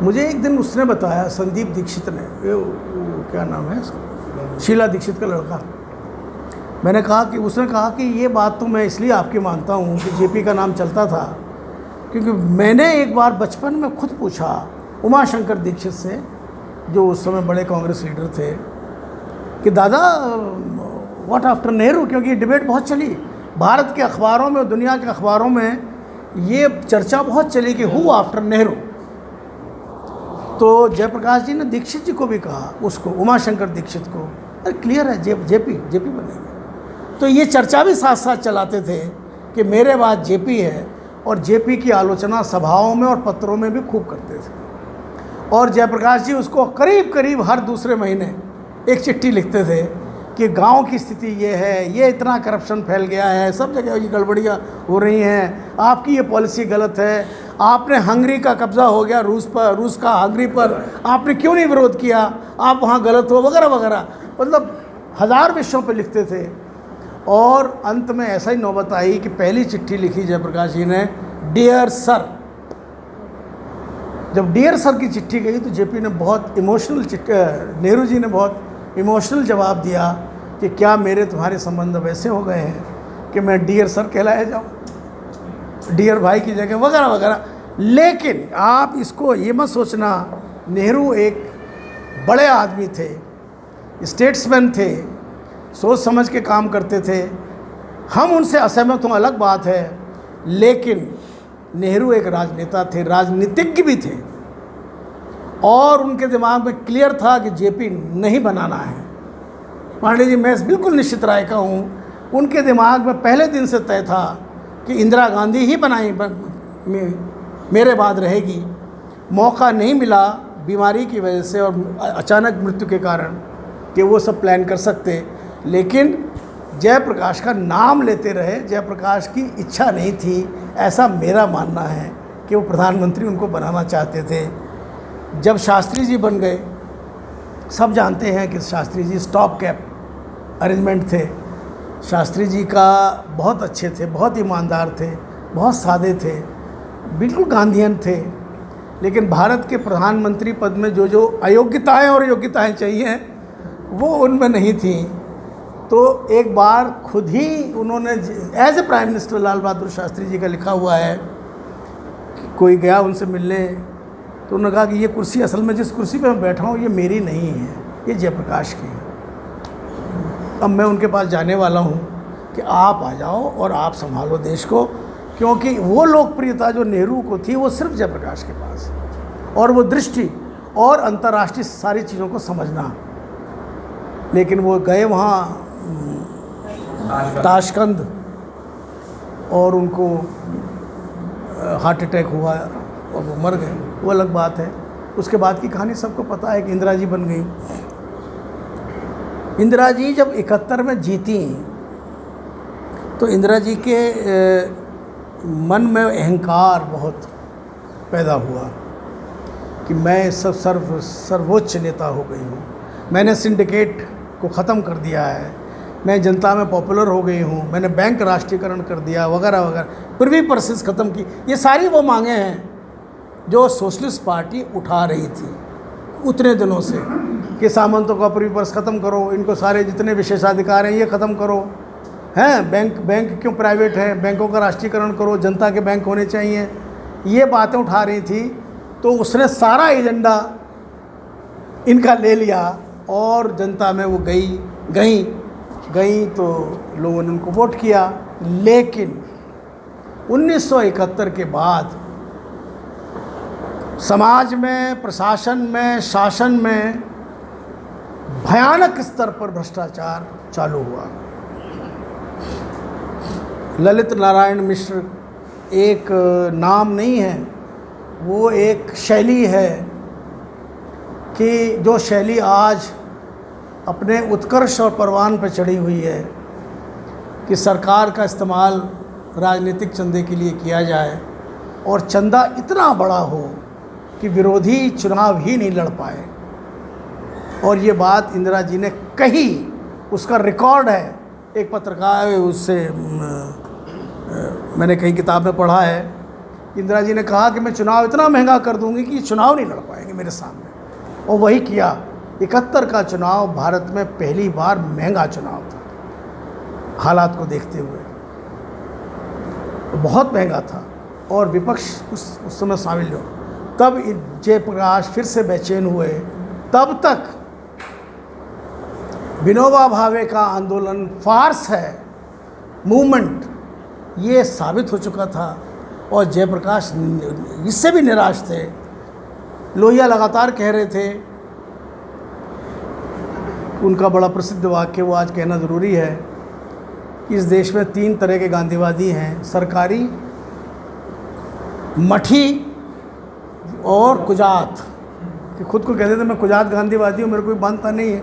मुझे एक दिन उसने बताया, संदीप दीक्षित ने, वो क्या नाम है उसका, शीला दीक्षित का लड़का। मैंने कहा कि उसने कहा कि ये बात तो मैं इसलिए आपकी मानता हूँ कि जेपी का नाम चलता था, क्योंकि मैंने एक बार बचपन में खुद पूछा उमाशंकर दीक्षित से, जो उस समय बड़े कांग्रेस लीडर थे, कि दादा व्हाट आफ्टर नेहरू, क्योंकि ये डिबेट बहुत चली भारत के अखबारों में और दुनिया के अखबारों में, ये चर्चा बहुत चली कि हु आफ्टर नेहरू। तो जयप्रकाश जी ने दीक्षित जी को भी कहा, उसको उमाशंकर दीक्षित को, अरे क्लियर है जेपी बनेंगे। तो ये चर्चा भी साथ साथ चलाते थे कि मेरे बाद जेपी है, और जेपी की आलोचना सभाओं में और पत्रों में भी खूब करते थे। और जयप्रकाश जी उसको करीब करीब हर दूसरे महीने एक चिट्ठी लिखते थे कि गांव की स्थिति ये है, ये इतना करप्शन फैल गया है, सब जगह ये गड़बड़ियाँ हो रही हैं, आपकी ये पॉलिसी गलत है, आपने हंगरी का कब्ज़ा हो गया रूस का हंगरी पर, आपने क्यों नहीं विरोध किया, आप वहाँ गलत हो, वगैरह वगैरह। मतलब 1000 विषयों पे लिखते थे। और अंत में ऐसा ही नौबत आई कि पहली चिट्ठी लिखी जयप्रकाश जी ने, डियर सर। जब डियर सर की चिट्ठी गई तो जेपी ने बहुत इमोशनल नेहरू जी ने बहुत इमोशनल जवाब दिया कि क्या मेरे तुम्हारे संबंध वैसे हो गए हैं कि मैं डियर सर कहलाया जाऊँ, डियर भाई की जगह, वगैरह वगैरह। लेकिन आप इसको ये मत सोचना, नेहरू एक बड़े आदमी थे, स्टेट्समैन थे, सोच समझ के काम करते थे। हम उनसे असहमत हों अलग बात है, लेकिन नेहरू एक राजनेता थे, राजनीतिज्ञ भी थे, और उनके दिमाग में क्लियर था कि जेपी नहीं बनाना है। पांडे जी, मैं बिल्कुल निश्चित राय का हूँ, उनके दिमाग में पहले दिन से तय था कि इंदिरा गांधी ही मेरे बाद रहेगी। मौका नहीं मिला बीमारी की वजह से और अचानक मृत्यु के कारण कि वो सब प्लान कर सकते, लेकिन जयप्रकाश का नाम लेते रहे। जयप्रकाश की इच्छा नहीं थी, ऐसा मेरा मानना है कि वो प्रधानमंत्री उनको बनाना चाहते थे। जब शास्त्री जी बन गए, सब जानते हैं कि Shastri ji stop gap arrangement थे। शास्त्री जी का बहुत अच्छे थे, बहुत ईमानदार थे, बहुत सादे थे, बिल्कुल गांधीयन थे, लेकिन भारत के प्रधानमंत्री पद में जो जो अयोग्यताएं और योग्यताएं चाहिए वो उनमें नहीं थी। तो एक बार खुद ही उन्होंने as a prime minister, Lal Bahadur Shastri ji का लिखा हुआ है कि कोई गया उनसे मिलने, तो उन्होंने कहा कि ये कुर्सी असल में जिस कुर्सी पे मैं बैठा हूँ ये मेरी नहीं है, ये जयप्रकाश की है। अब मैं उनके पास जाने वाला हूँ कि आप आ जाओ और आप संभालो देश को, क्योंकि वो लोकप्रियता जो नेहरू को थी वो सिर्फ जयप्रकाश के पास, और वो दृष्टि और अंतर्राष्ट्रीय सारी चीज़ों को समझना। लेकिन वो गए वहाँ ताशकंद, और उनको हार्ट अटैक हुआ और वो मर गए, वो अलग बात है। उसके बाद की कहानी सबको पता है कि इंदिरा जी बन गई। इंदिरा जी जब 71 में जीती तो इंदिरा जी के मन में अहंकार बहुत पैदा हुआ कि मैं सर्वोच्च नेता हो गई हूँ, मैंने सिंडिकेट को ख़त्म कर दिया है, मैं जनता में पॉपुलर हो गई हूँ, मैंने बैंक राष्ट्रीयकरण कर दिया, वगैरह वगैरह, प्रिवी पर्सेस ख़त्म की। ये सारी वो मांगे हैं जो सोशलिस्ट पार्टी उठा रही थी उतने दिनों से, कि सामंतों का प्रिवी पर्स ख़त्म करो, इनको सारे जितने विशेषाधिकार हैं ये ख़त्म करो, हैं बैंक क्यों प्राइवेट है, बैंकों का राष्ट्रीयकरण करो, जनता के बैंक होने चाहिए, ये बातें उठा रही थी। तो उसने सारा एजेंडा इनका ले लिया और जनता में वो गई तो लोगों ने उनको वोट किया। लेकिन 1971 के बाद समाज में, प्रशासन में, शासन में भयानक स्तर पर भ्रष्टाचार चालू हुआ। ललित नारायण मिश्र एक नाम नहीं है, वो एक शैली है कि जो शैली आज अपने उत्कर्ष और परवान पर चढ़ी हुई है कि सरकार का इस्तेमाल राजनीतिक चंदे के लिए किया जाए और चंदा इतना बड़ा हो कि विरोधी चुनाव ही नहीं लड़ पाए। और ये बात इंदिरा जी ने कही, उसका रिकॉर्ड है। एक पत्रकार उससे मैंने कहीं किताब में पढ़ा है, इंदिरा जी ने कहा कि मैं चुनाव इतना महंगा कर दूंगी कि चुनाव नहीं लड़ पाएंगे मेरे सामने, और वही किया। 71 का चुनाव भारत में पहली बार महंगा चुनाव था, हालात को देखते हुए तो बहुत महंगा था। और विपक्ष उस समय शामिल हो, तब जयप्रकाश फिर से बेचैन हुए। तब तक विनोबा भावे का आंदोलन फार्स है, मूवमेंट, ये साबित हो चुका था और जयप्रकाश इससे भी निराश थे। लोहिया लगातार कह रहे थे, उनका बड़ा प्रसिद्ध वाक्य वो आज कहना ज़रूरी है कि इस देश में 3 तरह के गांधीवादी हैं, सरकारी, मठी और कुजात। कि खुद को कहते थे मैं कुजात गांधीवादी हूँ, मेरे कोई बनता नहीं है।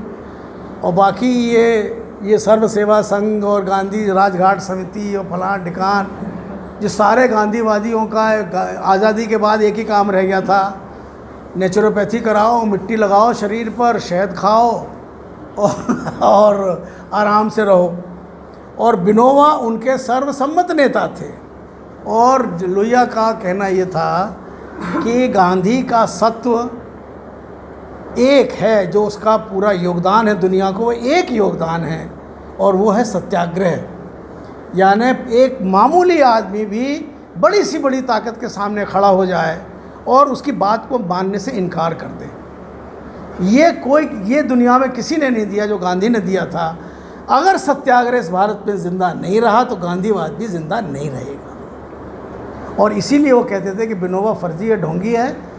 और बाकी ये सर्व सेवा संघ और गांधी राजघाट समिति और फलां ढिकान, जो सारे गांधीवादियों का आज़ादी के बाद एक ही काम रह गया था, नेचुरोपैथी कराओ, मिट्टी लगाओ शरीर पर, शहद खाओ और आराम से रहो। और विनोबा उनके सर्वसम्मत नेता थे। और लोहिया का कहना ये था कि गांधी का सत्व एक है, जो उसका पूरा योगदान है दुनिया को, वो एक योगदान है और वो है सत्याग्रह। यानी एक मामूली आदमी भी बड़ी सी बड़ी ताकत के सामने खड़ा हो जाए और उसकी बात को मानने से इनकार कर दे। ये दुनिया में किसी ने नहीं दिया जो गांधी ने दिया था। अगर सत्याग्रह इस भारत में ज़िंदा नहीं रहा तो गांधीवाद भी ज़िंदा नहीं रहेगा। और इसीलिए वो कहते थे कि विनोबा फर्जी है, ढोंगी है।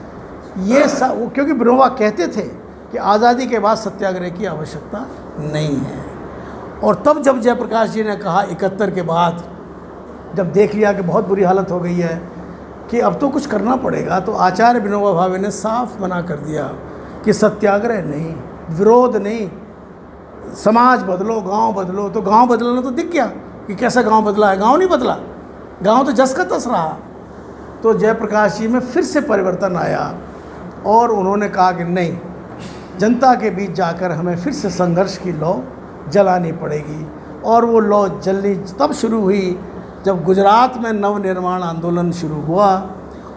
क्योंकि विनोबा कहते थे कि आज़ादी के बाद सत्याग्रह की आवश्यकता नहीं है। और तब जब जयप्रकाश जी ने कहा 71 के बाद, जब देख लिया कि बहुत बुरी हालत हो गई है कि अब तो कुछ करना पड़ेगा, तो आचार्य विनोबा भावे ने साफ मना कर दिया कि सत्याग्रह नहीं, विरोध नहीं, समाज बदलो, गांव बदलो। तो गांव बदलना तो दिख गया कि कैसा गांव बदला है। गांव नहीं बदला, गांव तो जस का तस रहा। तो जयप्रकाश जी में फिर से परिवर्तन आया और उन्होंने कहा कि नहीं, जनता के बीच जाकर हमें फिर से संघर्ष की लौ जलानी पड़ेगी। और वो लौ जलनी तब शुरू हुई जब गुजरात में नवनिर्माण आंदोलन शुरू हुआ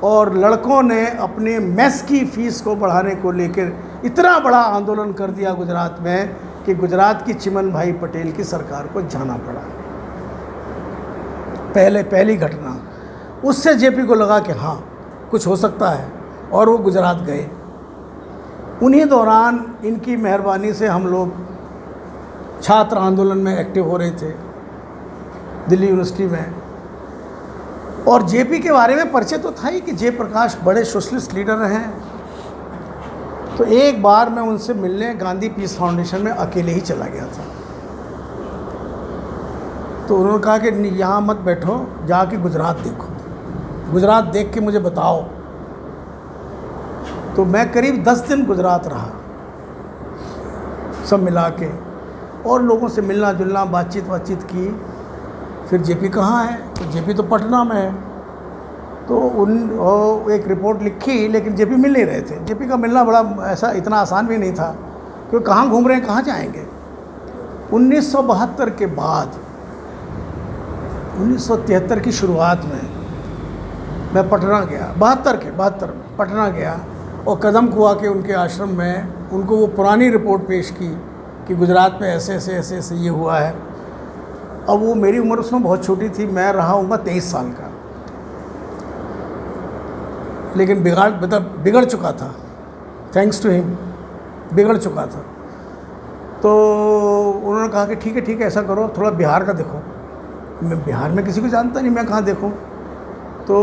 और लड़कों ने अपने मेस की फ़ीस को बढ़ाने को लेकर इतना बड़ा आंदोलन कर दिया गुजरात में कि गुजरात की चिमन भाई पटेल की सरकार को जाना पड़ा। पहली घटना, उससे जेपी को लगा कि हाँ कुछ हो सकता है और वो गुजरात गए। उन्हीं दौरान इनकी मेहरबानी से हम लोग छात्र आंदोलन में एक्टिव हो रहे थे दिल्ली यूनिवर्सिटी में। और जेपी के बारे में परिचय तो था ही कि जयप्रकाश बड़े सोशलिस्ट लीडर हैं। तो एक बार मैं उनसे मिलने गांधी पीस फाउंडेशन में अकेले ही चला गया था। तो उन्होंने कहा कि यहाँ मत बैठो, जाके गुजरात देखो, गुजरात देख के मुझे बताओ। तो मैं करीब 10 दिन गुजरात रहा, सब मिला के, और लोगों से मिलना जुलना, बातचीत की। फिर जेपी कहाँ है? तो जेपी तो पटना में है। तो एक रिपोर्ट लिखी, लेकिन जेपी मिल नहीं रहे थे। जेपी का मिलना बड़ा इतना आसान भी नहीं था, क्योंकि कहाँ घूम रहे हैं, कहाँ जाएंगे। 1972 के बाद 1973 की शुरुआत में मैं पटना गया, 72 में पटना गया और कदम कुआ के उनके आश्रम में उनको वो पुरानी रिपोर्ट पेश की कि गुजरात में ऐसे ये हुआ है। अब वो मेरी उम्र उसमें बहुत छोटी थी, मैं रहा हूँगा 23 साल का, लेकिन बिगड़ चुका था। थैंक्स टू हिम बिगड़ चुका था। तो उन्होंने कहा कि ठीक है ऐसा करो, थोड़ा बिहार का देखो। मैं बिहार में किसी को जानता नहीं, मैं कहाँ देखूँ। तो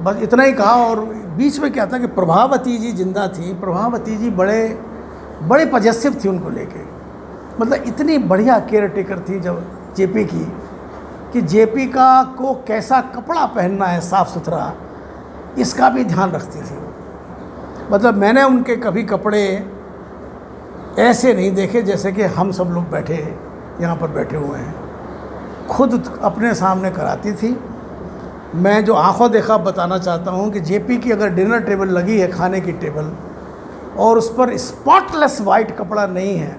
बस इतना ही कहा। और बीच में क्या था कि प्रभावती जी जिंदा थी। प्रभावती जी बड़े पजेसिव थी उनको लेके, मतलब इतनी बढ़िया केयर टेकर थी जब जेपी की, कि जेपी का को कैसा कपड़ा पहनना है साफ़ सुथरा, इसका भी ध्यान रखती थी। मतलब मैंने उनके कभी कपड़े ऐसे नहीं देखे जैसे कि हम सब लोग बैठे यहाँ पर बैठे हुए हैं। खुद अपने सामने कराती थी। मैं जो आंखों देखा बताना चाहता हूँ कि जेपी की अगर डिनर टेबल लगी है, खाने की टेबल, और उस पर स्पॉटलेस वाइट कपड़ा नहीं है,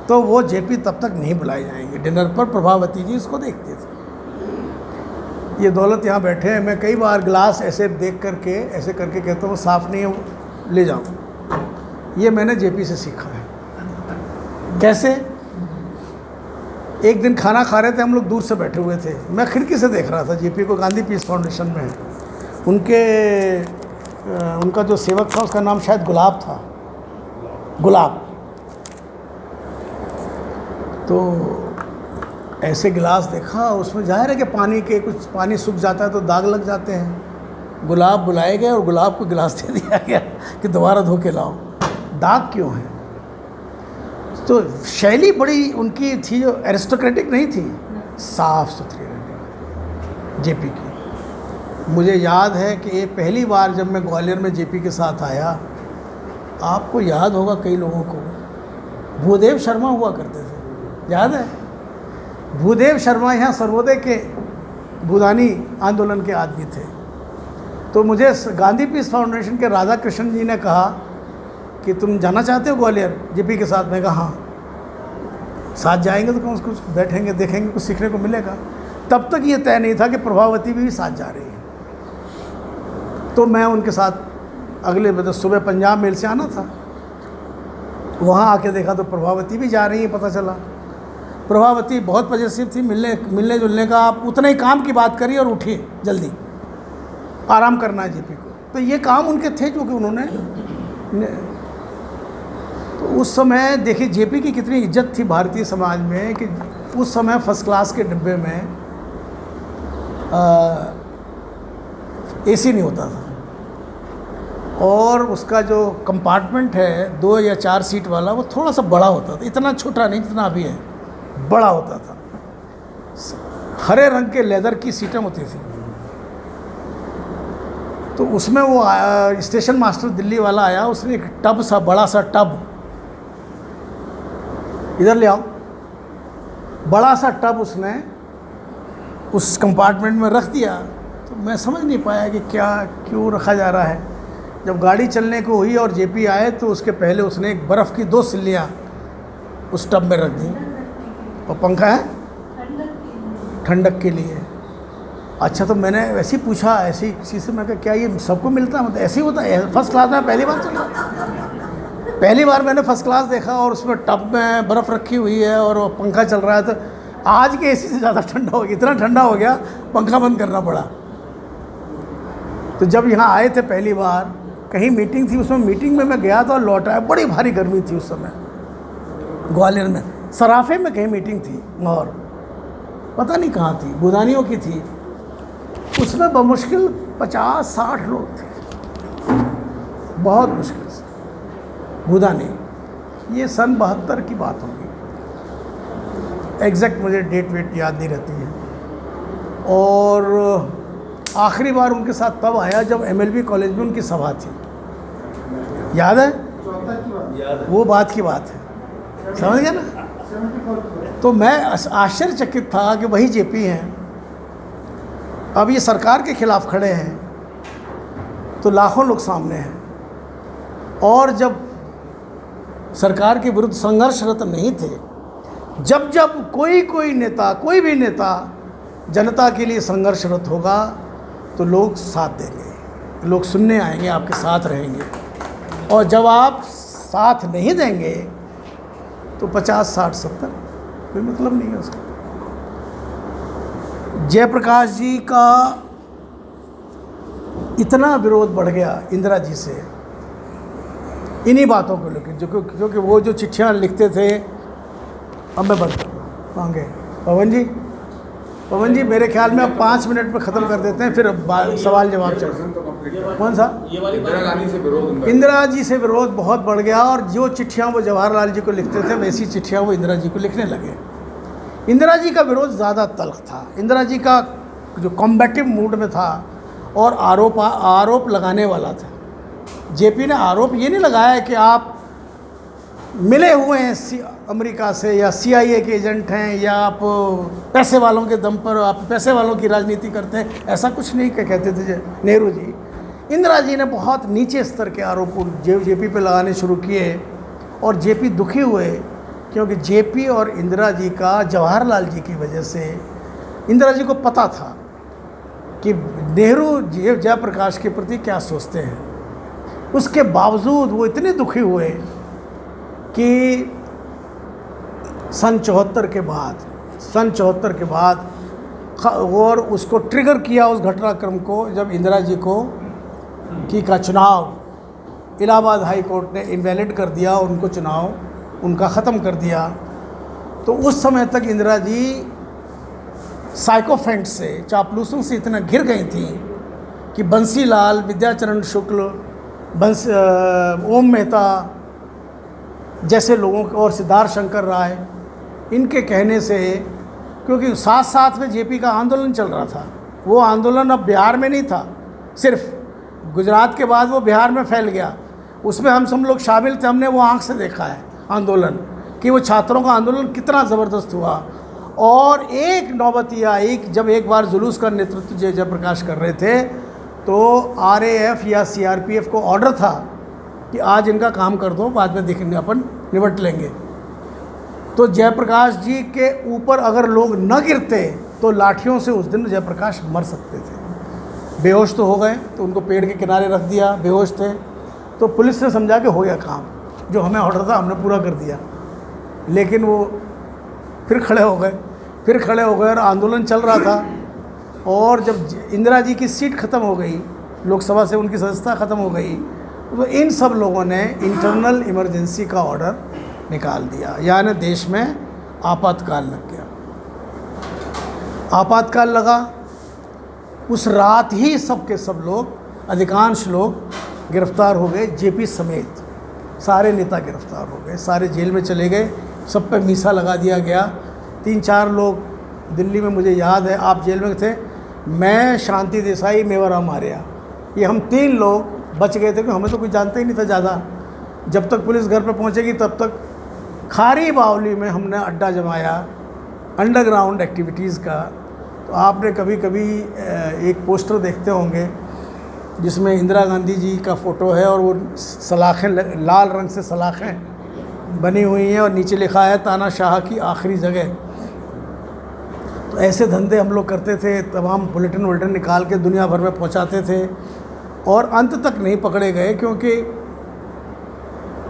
तो वो जेपी तब तक नहीं बुलाए जाएंगे डिनर पर। प्रभावती जी इसको देखते थे। ये दौलत यहाँ बैठे हैं, मैं कई बार गिलास ऐसे देख करके ऐसे करके कहता हूँ साफ़ नहीं है, ले जाऊँ। ये मैंने जेपी से सीखा है। कैसे? एक दिन खाना खा रहे थे हम लोग, दूर से बैठे हुए थे, मैं खिड़की से देख रहा था जेपी को। गांधी पीस फाउंडेशन में है उनका जो सेवक था उसका नाम शायद गुलाब था, गुलाब। तो ऐसे गिलास देखा, उसमें जाहिर है कि पानी के कुछ पानी सूख जाता है तो दाग लग जाते हैं। गुलाब बुलाए गए और गुलाब को गिलास दे दिया गया कि दोबारा धो के लाओ। दाग क्यों है? तो शैली बड़ी उनकी थी, जो एरिस्टोक्रेटिक नहीं थी, साफ़ सुथरी रहने वाली जेपी की। मुझे याद है कि ये पहली बार जब मैं ग्वालियर में जेपी के साथ आया, आपको याद होगा कई लोगों को, भूदेव शर्मा हुआ करते थे, याद है? भूदेव शर्मा यहाँ सर्वोदय के भूदानी आंदोलन के आदमी थे। तो मुझे गांधी पीस फाउंडेशन के राधा कृष्ण जी ने कहा कि तुम जाना चाहते हो ग्वालियर जेपी के साथ? मैं कहा हाँ। साथ जाएंगे तो कुछ बैठेंगे, देखेंगे, कुछ सीखने को मिलेगा। तब तक ये तय नहीं था कि प्रभावती भी साथ जा रही है। तो मैं उनके साथ अगले मतलब सुबह पंजाब मेल से आना था, वहाँ आके देखा तो प्रभावती भी जा रही है। पता चला प्रभावती बहुत पजेसिव थी, मिलने जुलने का। आप उतना ही काम की बात करिए और उठिए, जल्दी आराम करना है जेपी को। तो ये काम उनके थे जो कि उन्होंने। तो उस समय देखिए जेपी की कितनी इज्जत थी भारतीय समाज में, कि उस समय फर्स्ट क्लास के डिब्बे में एसी नहीं होता था, और उसका जो कंपार्टमेंट है 2 या 4 सीट वाला, वो थोड़ा सा बड़ा होता था, इतना छोटा नहीं जितना अभी है, बड़ा होता था। हरे रंग के लेदर की सीटें होती थी। तो उसमें वो स्टेशन मास्टर दिल्ली वाला आया, उसने एक टब सा, बड़ा सा टब, इधर ले आओ, बड़ा सा टब उसने उस कंपार्टमेंट में रख दिया। तो मैं समझ नहीं पाया कि क्या क्यों रखा जा रहा है। जब गाड़ी चलने को हुई और जेपी आए तो उसके पहले उसने एक बर्फ़ की 2 सिल्लियाँ उस टब में रख दी, और पंखा है ठंडक के लिए। अच्छा, तो मैंने वैसे ही पूछा ऐसी किसी से, मैं कहा क्या ये सबको मिलता है? मतलब ऐसे ही होता है? फर्स्ट क्लास में पहली बार चला, पहली बार मैंने फर्स्ट क्लास देखा, और उसमें टब में बर्फ़ रखी हुई है और पंखा चल रहा है। तो आज के एसी से ज़्यादा ठंडा हो गया, इतना ठंडा हो गया पंखा बंद करना पड़ा। तो जब यहाँ आए थे पहली बार, कहीं मीटिंग थी, उसमें मीटिंग में मैं गया था और लौट आया। बड़ी भारी गर्मी थी उस समय ग्वालियर में, सराफे में कहीं मीटिंग थी, और पता नहीं कहाँ थी, भूदानियों की थी। उसमें बमुश्किल 50-60 लोग थे, बहुत मुश्किल से। भूदानी, ये सन 72 की बात होगी, एग्जैक्ट मुझे डेट वेट याद नहीं रहती है। और आखिरी बार उनके साथ तब आया जब MLB कॉलेज में उनकी सभा थी, याद है? वो बात की बात है, समझ गया ना? तो मैं आश्चर्यचकित था कि वही जेपी हैं, अब ये सरकार के खिलाफ खड़े हैं तो लाखों लोग सामने हैं, और जब सरकार के विरुद्ध संघर्षरत नहीं थे, जब जब कोई नेता, कोई भी नेता जनता के लिए संघर्षरत होगा तो लोग साथ देंगे, लोग सुनने आएंगे, आपके साथ रहेंगे। और जब आप साथ नहीं देंगे तो 50, 60, 70 कोई मतलब नहीं है उसका। जयप्रकाश जी का इतना विरोध बढ़ गया इंदिरा जी से इन्हीं बातों को लेकर, जो क्योंकि वो जो चिट्ठियाँ लिखते थे। अब मैं बंद कर रहा हूँ, मांगे पवन जी मेरे ख्याल में अब 5 मिनट में ख़त्म कर देते हैं, फिर सवाल जवाब चल। कौन सा? ये वाली इंदिरा गांधी से विरोध, इंदिरा जी से विरोध बहुत बढ़ गया, और जो चिट्ठियाँ वो जवाहरलाल जी को लिखते थे वैसी चिट्ठियाँ वो इंदिरा जी को लिखने लगे। इंदिरा जी का विरोध ज़्यादा तल्ख था। इंदिरा जी का जो कॉम्बैटिव मूड में था और आरोप लगाने वाला था। जेपी ने आरोप ये नहीं लगाया कि आप मिले हुए हैं अमेरिका से, या CIA के एजेंट हैं, या आप पैसे वालों के दम पर आप पैसे वालों की राजनीति करते हैं, ऐसा कुछ नहीं कहते थे नेहरू जी। इंदिरा जी ने बहुत नीचे स्तर के आरोप जेपी पे लगाने शुरू किए, और जेपी दुखी हुए, क्योंकि जेपी और इंदिरा जी का जवाहरलाल जी की वजह से, इंदिरा जी को पता था कि नेहरू जयप्रकाश के प्रति क्या सोचते हैं। उसके बावजूद वो इतने दुखी हुए कि सन 74 के बाद और उसको ट्रिगर किया उस घटनाक्रम को, जब इंदिरा जी को का चुनाव इलाहाबाद हाई कोर्ट ने इनवैलिड कर दिया, उनको चुनाव उनका ख़त्म कर दिया। तो उस समय तक इंदिरा जी साइकोफेंट से, चापलूसों से इतना घिर गई थी कि बंसीलाल, विद्याचरण शुक्ल, ओम मेहता जैसे लोगों को, और सिद्धार्थ शंकर राय, इनके कहने से, क्योंकि साथ साथ में जेपी का आंदोलन चल रहा था। वो आंदोलन अब बिहार में नहीं था, सिर्फ गुजरात के बाद वो बिहार में फैल गया। उसमें हम सब लोग शामिल थे, हमने वो आंख से देखा है आंदोलन, कि वो छात्रों का आंदोलन कितना ज़बरदस्त हुआ। और एक नौबत ये आई कि जब एक बार जुलूस का नेतृत्व जयप्रकाश कर रहे थे, तो RAF या CRPF को ऑर्डर था कि आज इनका काम कर दो, बाद में देखेंगे, अपन निपट लेंगे। तो जयप्रकाश जी के ऊपर अगर लोग न गिरते तो लाठियों से उस दिन जयप्रकाश मर सकते थे। बेहोश तो हो गए, तो उनको पेड़ के किनारे रख दिया, बेहोश थे। तो पुलिस ने समझा कि हो गया काम, जो हमें ऑर्डर था हमने पूरा कर दिया। लेकिन वो फिर खड़े हो गए और आंदोलन चल रहा था। और जब इंदिरा जी की सीट ख़त्म हो गई, लोकसभा से उनकी सदस्यता ख़त्म हो गई, तो इन सब लोगों ने इंटरनल इमरजेंसी का ऑर्डर निकाल दिया, यानी देश में आपातकाल लग गया। आपातकाल लगा, उस रात ही सब के सब लोग, अधिकांश लोग गिरफ्तार हो गए, जेपी समेत सारे नेता गिरफ्तार हो गए, सारे जेल में चले गए, सब पे मीसा लगा दिया गया। 3-4 लोग दिल्ली में, मुझे याद है, आप जेल में थे, मैं, शांति देसाई, मेवाराम आर्या, ये हम 3 लोग बच गए थे, क्योंकि हमें तो कुछ जानते ही नहीं था ज़्यादा। जब तक पुलिस घर पर पहुंचेगी तब तक खारी बावली में हमने अड्डा जमाया अंडरग्राउंड एक्टिविटीज़ का। तो आपने कभी कभी एक पोस्टर देखते होंगे जिसमें इंदिरा गांधी जी का फ़ोटो है, और वो सलाखें, लाल रंग से सलाखें बनी हुई हैं, और नीचे लिखा है तानाशाह की आखिरी जगह। तो ऐसे धंधे हम लोग करते थे, तमाम बुलेटिन निकाल के दुनिया भर में पहुंचाते थे, और अंत तक नहीं पकड़े गए, क्योंकि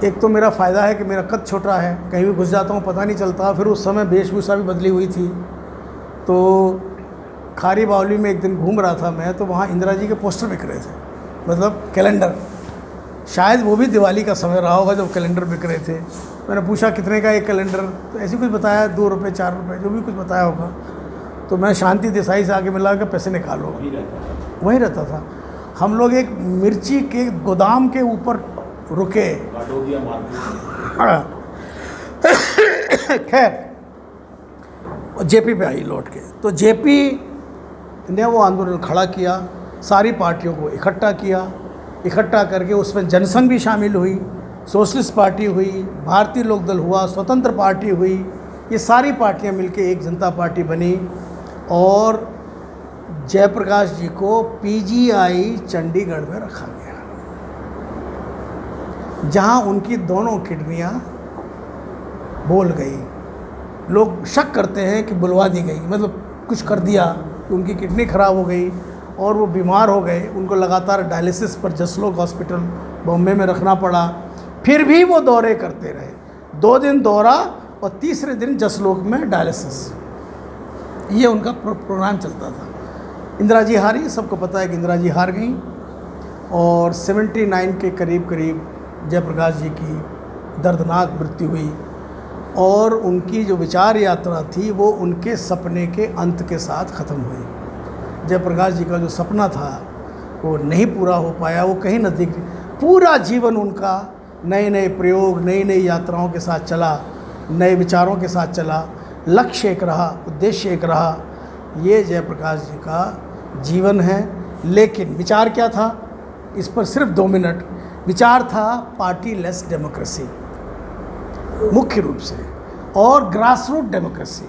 एक तो मेरा फ़ायदा है कि मेरा कद छोटा है, कहीं भी घुस जाता हूँ पता नहीं चलता। फिर उस समय वेशभूषा भी बदली हुई थी। तो खारी बावली में एक दिन घूम रहा था मैं, तो वहाँ इंदिरा जी के पोस्टर बिक रहे थे, मतलब कैलेंडर। शायद वो भी दिवाली का समय रहा होगा जब कैलेंडर बिक रहे थे। मैंने पूछा कितने का एक कैलेंडर, तो ऐसे कुछ बताया, 2 रुपये 4 रुपये, जो भी कुछ बताया होगा। तो मैं शांति देसाई से आके मिला कि पैसे निकालो, वहीं रहता था। हम लोग एक मिर्ची के गोदाम के ऊपर रुके। खैर, जेपी पे आई लौट के, तो जेपी ने वो आंदोलन खड़ा किया, सारी पार्टियों को इकट्ठा करके उसमें जनसंघ भी शामिल हुई, सोशलिस्ट पार्टी हुई, भारतीय लोकदल हुआ, स्वतंत्र पार्टी हुई। ये सारी पार्टियां मिलके एक जनता पार्टी बनी, और जयप्रकाश जी को PGI चंडीगढ़ में रखा गया, जहां उनकी दोनों किडनियां बोल गई। लोग शक करते हैं कि बुलवा दी गई, मतलब कुछ कर दिया, उनकी किडनी ख़राब हो गई और वो बीमार हो गए। उनको लगातार डायलिसिस पर जसलोक हॉस्पिटल बॉम्बे में रखना पड़ा। फिर भी वो दौरे करते रहे, 2 दिन दौरा और तीसरे दिन जसलोक में डायलिसिस। ये उनका प्रोग्राम चलता था। इंदिरा जी हारी, सबको पता है कि इंदिरा जी हार गई, और 79 के करीब जयप्रकाश जी की दर्दनाक मृत्यु हुई और उनकी जो विचार यात्रा थी वो उनके सपने के अंत के साथ ख़त्म हुई। जयप्रकाश जी का जो सपना था वो नहीं पूरा हो पाया, वो कहीं नज़दीक। पूरा जीवन उनका नए नए प्रयोग, नई नई यात्राओं के साथ चला, नए विचारों के साथ चला, लक्ष्य एक रहा, उद्देश्य एक रहा। ये जयप्रकाश जी का जीवन है। लेकिन विचार क्या था, इस पर सिर्फ 2 मिनट। विचार था पार्टी लेस डेमोक्रेसी मुख्य रूप से, और ग्रास रूट डेमोक्रेसी,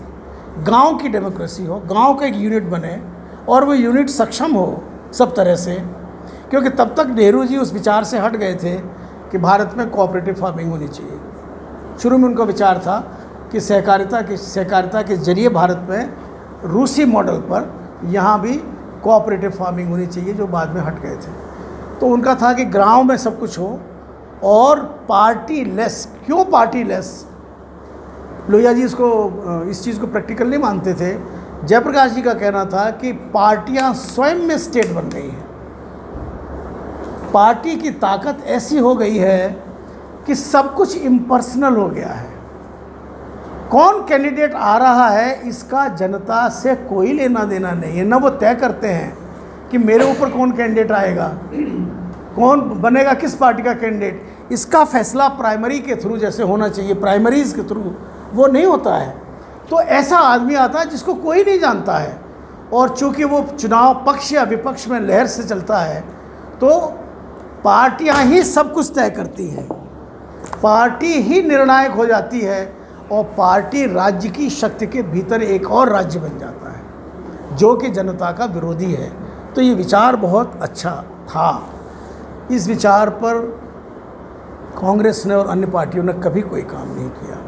गांव की डेमोक्रेसी हो, गांव का एक यूनिट बने और वो यूनिट सक्षम हो सब तरह से। क्योंकि तब तक नेहरू जी उस विचार से हट गए थे कि भारत में कोऑपरेटिव फार्मिंग होनी चाहिए। शुरू में उनका विचार था कि सहकारिता के जरिए भारत में रूसी मॉडल पर यहाँ भी कोऑपरेटिव फार्मिंग होनी चाहिए, जो बाद में हट गए थे। तो उनका था कि गांव में सब कुछ हो और पार्टी लेस। क्यों पार्टी लेस? लोहिया जी इस चीज़ को प्रैक्टिकल नहीं मानते थे। जयप्रकाश जी का कहना था कि पार्टियां स्वयं में स्टेट बन गई हैं। पार्टी की ताकत ऐसी हो गई है कि सब कुछ इम्पर्सनल हो गया है। कौन कैंडिडेट आ रहा है इसका जनता से कोई लेना देना नहीं है। न वो तय करते हैं कि मेरे ऊपर कौन कैंडिडेट आएगा, कौन बनेगा, किस पार्टी का कैंडिडेट। इसका फैसला प्राइमरी के थ्रू जैसे होना चाहिए, प्राइमरीज़ के थ्रू, वो नहीं होता है। तो ऐसा आदमी आता है जिसको कोई नहीं जानता है, और चूँकि वो चुनाव पक्ष या विपक्ष में लहर से चलता है, तो पार्टियां ही सब कुछ तय करती हैं, पार्टी ही निर्णायक हो जाती है, और पार्टी राज्य की शक्ति के भीतर एक और राज्य बन जाता है जो कि जनता का विरोधी है। तो ये विचार बहुत अच्छा था। इस विचार पर कांग्रेस ने और अन्य पार्टियों ने कभी कोई काम नहीं किया।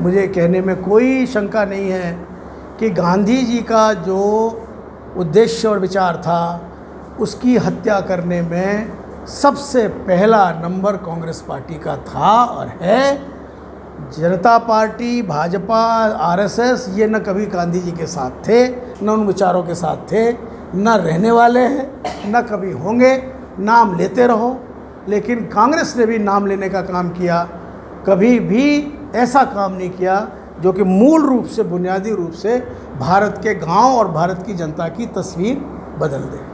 मुझे कहने में कोई शंका नहीं है कि गांधी जी का जो उद्देश्य और विचार था उसकी हत्या करने में सबसे पहला नंबर कांग्रेस पार्टी का था और है। जनता पार्टी, भाजपा, आरएसएस ये न कभी गांधी जी के साथ थे, न उन विचारों के साथ थे, न रहने वाले हैं, न कभी होंगे। नाम लेते रहो, लेकिन कांग्रेस ने भी नाम लेने का काम किया, कभी भी ऐसा काम नहीं किया जो कि मूल रूप से, बुनियादी रूप से भारत के गांव और भारत की जनता की तस्वीर बदल दे।